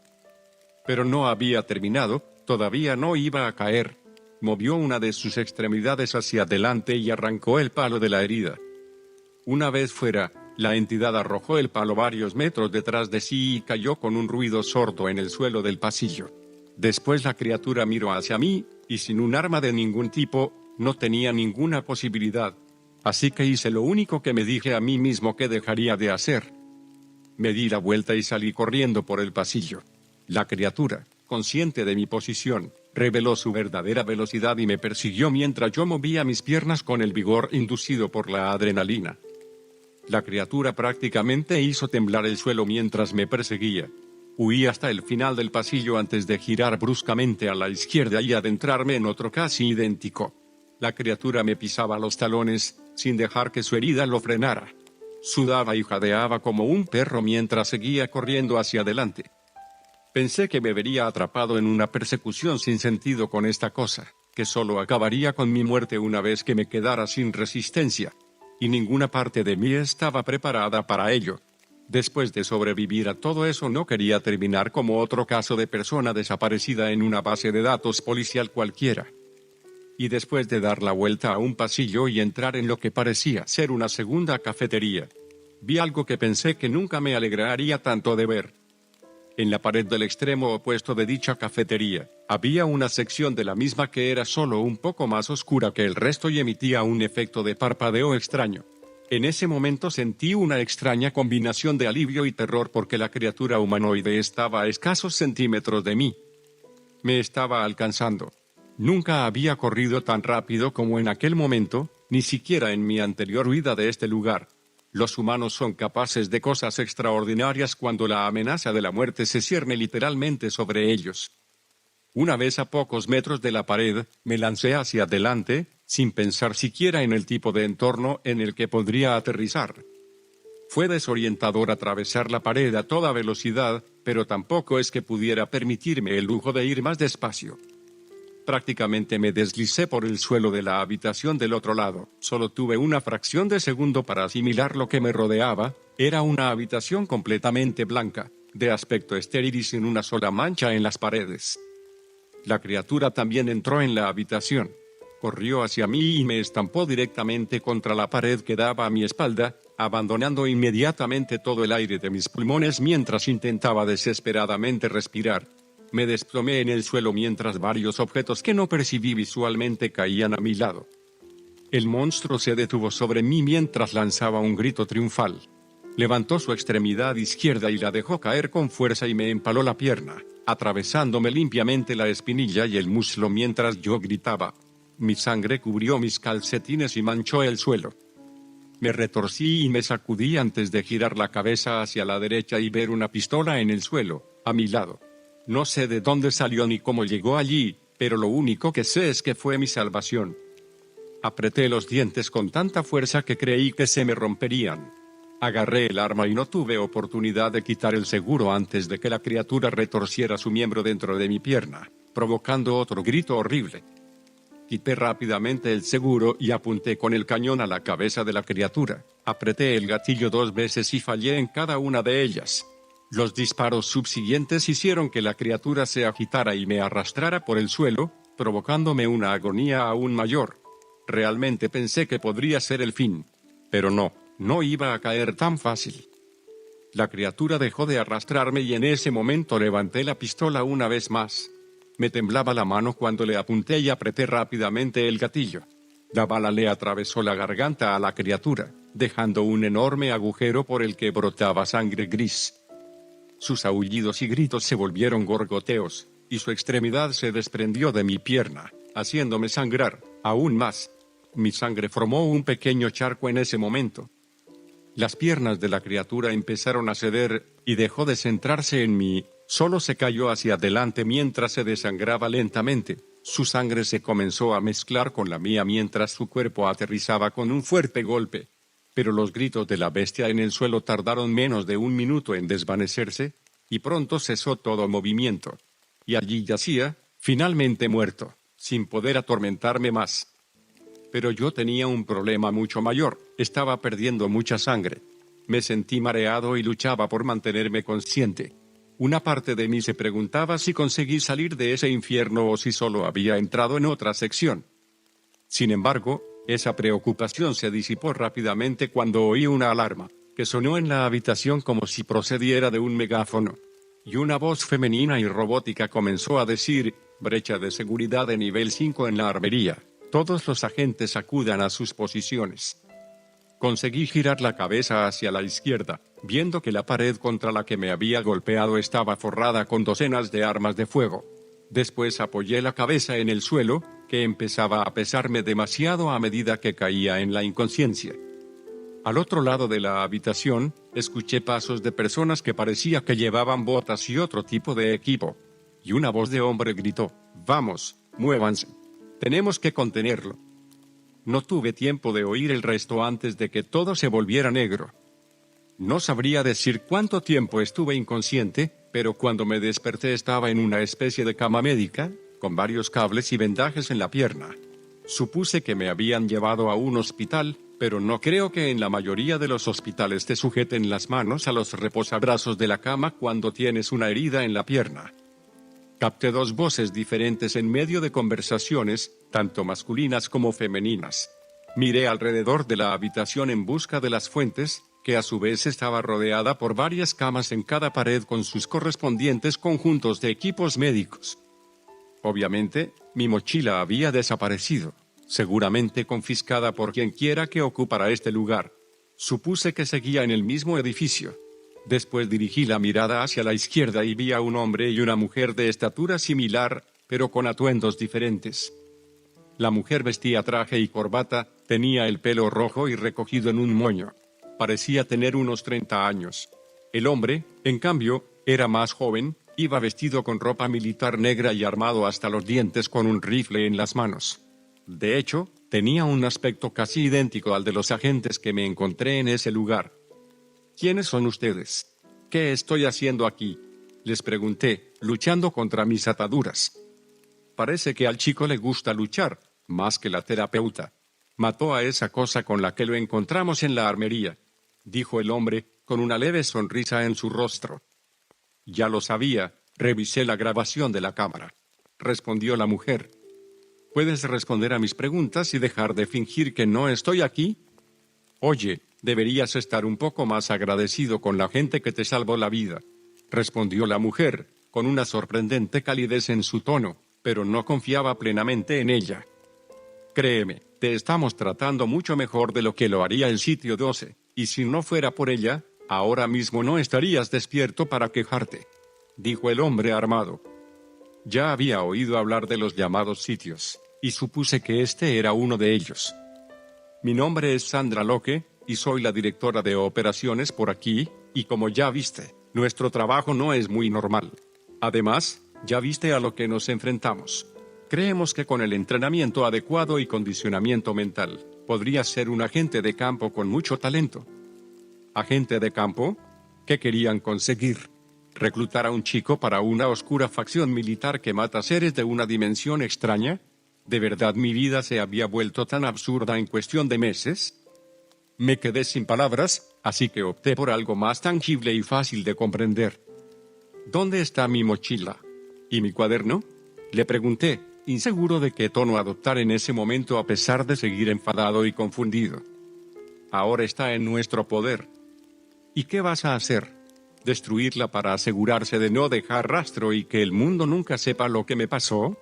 Pero no había terminado, todavía no iba a caer. Movió una de sus extremidades hacia adelante y arrancó el palo de la herida. Una vez fuera, la entidad arrojó el palo varios metros detrás de sí y cayó con un ruido sordo en el suelo del pasillo. Después la criatura miró hacia mí, y sin un arma de ningún tipo, no tenía ninguna posibilidad. Así que hice lo único que me dije a mí mismo que dejaría de hacer. Me di la vuelta y salí corriendo por el pasillo. La criatura, consciente de mi posición, reveló su verdadera velocidad y me persiguió mientras yo movía mis piernas con el vigor inducido por la adrenalina. La criatura prácticamente hizo temblar el suelo mientras me perseguía. Huí hasta el final del pasillo antes de girar bruscamente a la izquierda y adentrarme en otro casi idéntico. La criatura me pisaba los talones, sin dejar que su herida lo frenara. Sudaba y jadeaba como un perro mientras seguía corriendo hacia adelante. Pensé que me vería atrapado en una persecución sin sentido con esta cosa, que solo acabaría con mi muerte una vez que me quedara sin resistencia. Y ninguna parte de mí estaba preparada para ello. Después de sobrevivir a todo eso no quería terminar como otro caso de persona desaparecida en una base de datos policial cualquiera. Y después de dar la vuelta a un pasillo y entrar en lo que parecía ser una segunda cafetería, vi algo que pensé que nunca me alegraría tanto de ver. En la pared del extremo opuesto de dicha cafetería, había una sección de la misma que era solo un poco más oscura que el resto y emitía un efecto de parpadeo extraño. En ese momento sentí una extraña combinación de alivio y terror porque la criatura humanoide estaba a escasos centímetros de mí. Me estaba alcanzando. Nunca había corrido tan rápido como en aquel momento, ni siquiera en mi anterior huida de este lugar. Los humanos son capaces de cosas extraordinarias cuando la amenaza de la muerte se cierne literalmente sobre ellos. Una vez a pocos metros de la pared, me lancé hacia adelante, sin pensar siquiera en el tipo de entorno en el que podría aterrizar. Fue desorientador atravesar la pared a toda velocidad, pero tampoco es que pudiera permitirme el lujo de ir más despacio. Prácticamente me deslicé por el suelo de la habitación del otro lado. Solo tuve una fracción de segundo para asimilar lo que me rodeaba. Era una habitación completamente blanca, de aspecto estéril y sin una sola mancha en las paredes. La criatura también entró en la habitación. Corrió hacia mí y me estampó directamente contra la pared que daba a mi espalda, abandonando inmediatamente todo el aire de mis pulmones mientras intentaba desesperadamente respirar. Me desplomé en el suelo mientras varios objetos que no percibí visualmente caían a mi lado. El monstruo se detuvo sobre mí mientras lanzaba un grito triunfal. Levantó su extremidad izquierda y la dejó caer con fuerza y me empaló la pierna, atravesándome limpiamente la espinilla y el muslo mientras yo gritaba. Mi sangre cubrió mis calcetines y manchó el suelo. Me retorcí y me sacudí antes de girar la cabeza hacia la derecha y ver una pistola en el suelo, a mi lado. No sé de dónde salió ni cómo llegó allí, pero lo único que sé es que fue mi salvación. Apreté los dientes con tanta fuerza que creí que se me romperían. Agarré el arma y no tuve oportunidad de quitar el seguro antes de que la criatura retorciera su miembro dentro de mi pierna, provocando otro grito horrible. Quité rápidamente el seguro y apunté con el cañón a la cabeza de la criatura. Apreté el gatillo 2 veces y fallé en cada una de ellas. Los disparos subsiguientes hicieron que la criatura se agitara y me arrastrara por el suelo, provocándome una agonía aún mayor. Realmente pensé que podría ser el fin. Pero no iba a caer tan fácil. La criatura dejó de arrastrarme y en ese momento levanté la pistola una vez más. Me temblaba la mano cuando le apunté y apreté rápidamente el gatillo. La bala le atravesó la garganta a la criatura, dejando un enorme agujero por el que brotaba sangre gris. Sus aullidos y gritos se volvieron gorgoteos, y su extremidad se desprendió de mi pierna, haciéndome sangrar, aún más. Mi sangre formó un pequeño charco en ese momento. Las piernas de la criatura empezaron a ceder, y dejó de centrarse en mí, solo se cayó hacia adelante mientras se desangraba lentamente. Su sangre se comenzó a mezclar con la mía mientras su cuerpo aterrizaba con un fuerte golpe. Pero los gritos de la bestia en el suelo tardaron menos de 1 minuto en desvanecerse, y pronto cesó todo movimiento. Y allí yacía, finalmente muerto, sin poder atormentarme más. Pero yo tenía un problema mucho mayor, estaba perdiendo mucha sangre. Me sentí mareado y luchaba por mantenerme consciente. Una parte de mí se preguntaba si conseguí salir de ese infierno o si solo había entrado en otra sección. Sin embargo, esa preocupación se disipó rápidamente cuando oí una alarma, que sonó en la habitación como si procediera de un megáfono. Y una voz femenina y robótica comenzó a decir: brecha de seguridad de nivel 5 en la armería. Todos los agentes acudan a sus posiciones. Conseguí girar la cabeza hacia la izquierda, viendo que la pared contra la que me había golpeado estaba forrada con docenas de armas de fuego. Después apoyé la cabeza en el suelo, que empezaba a pesarme demasiado a medida que caía en la inconsciencia. Al otro lado de la habitación, escuché pasos de personas que parecía que llevaban botas y otro tipo de equipo. Y una voz de hombre gritó: «Vamos, muévanse. Tenemos que contenerlo». No tuve tiempo de oír el resto antes de que todo se volviera negro. No sabría decir cuánto tiempo estuve inconsciente, pero cuando me desperté estaba en una especie de cama médica, con varios cables y vendajes en la pierna. Supuse que me habían llevado a un hospital, pero no creo que en la mayoría de los hospitales te sujeten las manos a los reposabrazos de la cama cuando tienes una herida en la pierna. Capté 2 voces diferentes en medio de conversaciones, tanto masculinas como femeninas. Miré alrededor de la habitación en busca de las fuentes, que a su vez estaba rodeada por varias camas en cada pared con sus correspondientes conjuntos de equipos médicos. Obviamente, mi mochila había desaparecido, seguramente confiscada por quien quiera que ocupara este lugar. Supuse que seguía en el mismo edificio. Después dirigí la mirada hacia la izquierda y vi a un hombre y una mujer de estatura similar, pero con atuendos diferentes. La mujer vestía traje y corbata, tenía el pelo rojo y recogido en un moño. Parecía tener unos 30 años. El hombre, en cambio, era más joven, iba vestido con ropa militar negra y armado hasta los dientes con un rifle en las manos. De hecho, tenía un aspecto casi idéntico al de los agentes que me encontré en ese lugar. ¿Quiénes son ustedes? ¿Qué estoy haciendo aquí?, les pregunté, luchando contra mis ataduras. Parece que al chico le gusta luchar, más que la terapeuta. Mató a esa cosa con la que lo encontramos en la armería, dijo el hombre, con una leve sonrisa en su rostro. Ya lo sabía, revisé la grabación de la cámara, respondió la mujer. ¿Puedes responder a mis preguntas y dejar de fingir que no estoy aquí? Oye, deberías estar un poco más agradecido con la gente que te salvó la vida, respondió la mujer, con una sorprendente calidez en su tono, pero no confiaba plenamente en ella. Créeme, te estamos tratando mucho mejor de lo que lo haría el sitio 12, y si no fuera por ella, ahora mismo no estarías despierto para quejarte, dijo el hombre armado. Ya había oído hablar de los llamados sitios, y supuse que este era uno de ellos. Mi nombre es Sandra Locke, y soy la directora de operaciones por aquí, y como ya viste, nuestro trabajo no es muy normal. Además, ya viste a lo que nos enfrentamos. Creemos que con el entrenamiento adecuado y condicionamiento mental, podrías ser un agente de campo con mucho talento. ¿Agente de campo? ¿Qué querían conseguir? ¿Reclutar a un chico para una oscura facción militar que mata seres de una dimensión extraña? ¿De verdad mi vida se había vuelto tan absurda en cuestión de meses? Me quedé sin palabras, así que opté por algo más tangible y fácil de comprender. ¿Dónde está mi mochila? ¿Y mi cuaderno?, le pregunté, inseguro de qué tono adoptar en ese momento a pesar de seguir enfadado y confundido. Ahora está en nuestro poder. ¿Y qué vas a hacer? ¿Destruirla para asegurarse de no dejar rastro y que el mundo nunca sepa lo que me pasó?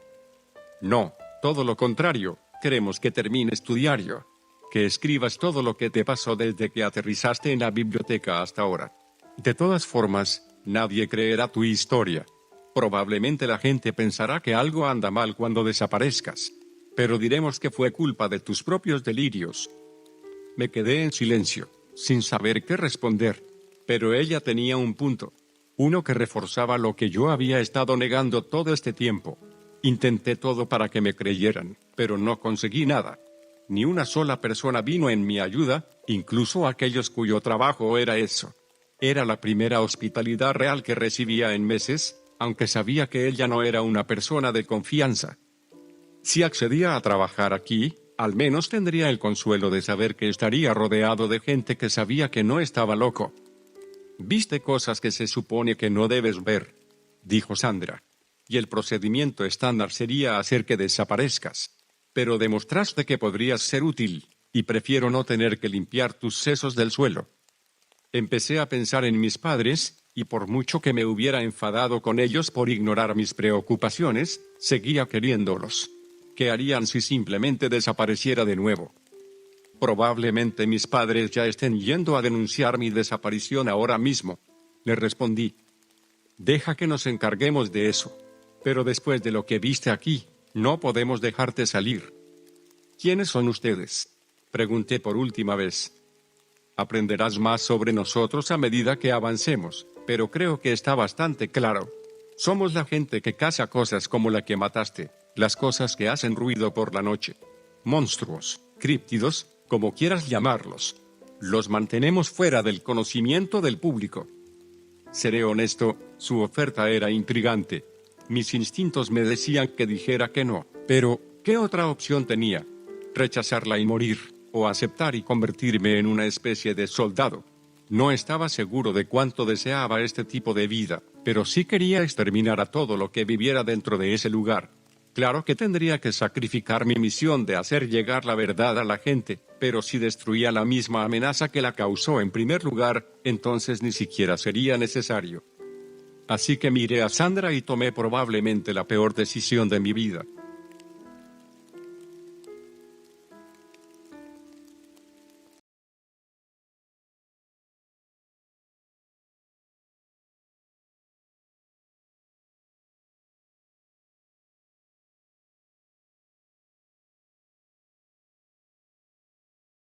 No, todo lo contrario, queremos que termines tu diario. Que escribas todo lo que te pasó desde que aterrizaste en la biblioteca hasta ahora. De todas formas, nadie creerá tu historia. Probablemente la gente pensará que algo anda mal cuando desaparezcas. Pero diremos que fue culpa de tus propios delirios. Me quedé en silencio, sin saber qué responder. Pero ella tenía un punto. Uno que reforzaba lo que yo había estado negando todo este tiempo. Intenté todo para que me creyeran, pero no conseguí nada. Ni una sola persona vino en mi ayuda, incluso aquellos cuyo trabajo era eso. Era la primera hospitalidad real que recibía en meses, aunque sabía que ella no era una persona de confianza. Si accedía a trabajar aquí, al menos tendría el consuelo de saber que estaría rodeado de gente que sabía que no estaba loco. «Viste cosas que se supone que no debes ver», dijo Sandra. «Y el procedimiento estándar sería hacer que desaparezcas. Pero demostraste que podrías ser útil, y prefiero no tener que limpiar tus sesos del suelo». Empecé a pensar en mis padres, y por mucho que me hubiera enfadado con ellos por ignorar mis preocupaciones, seguía queriéndolos. ¿Qué harían si simplemente desapareciera de nuevo? Probablemente mis padres ya estén yendo a denunciar mi desaparición ahora mismo, le respondí. Deja que nos encarguemos de eso. Pero después de lo que viste aquí, no podemos dejarte salir. ¿Quiénes son ustedes?, pregunté por última vez. Aprenderás más sobre nosotros a medida que avancemos, pero creo que está bastante claro. Somos la gente que caza cosas como la que mataste, las cosas que hacen ruido por la noche. Monstruos, críptidos, como quieras llamarlos. Los mantenemos fuera del conocimiento del público. Seré honesto, su oferta era intrigante. Mis instintos me decían que dijera que no, pero ¿qué otra opción tenía? ¿Rechazarla y morir, o aceptar y convertirme en una especie de soldado? No estaba seguro de cuánto deseaba este tipo de vida, pero sí quería exterminar a todo lo que viviera dentro de ese lugar. Claro que tendría que sacrificar mi misión de hacer llegar la verdad a la gente, pero si destruía la misma amenaza que la causó en primer lugar, entonces ni siquiera sería necesario. Así que miré a Sandra y tomé probablemente la peor decisión de mi vida.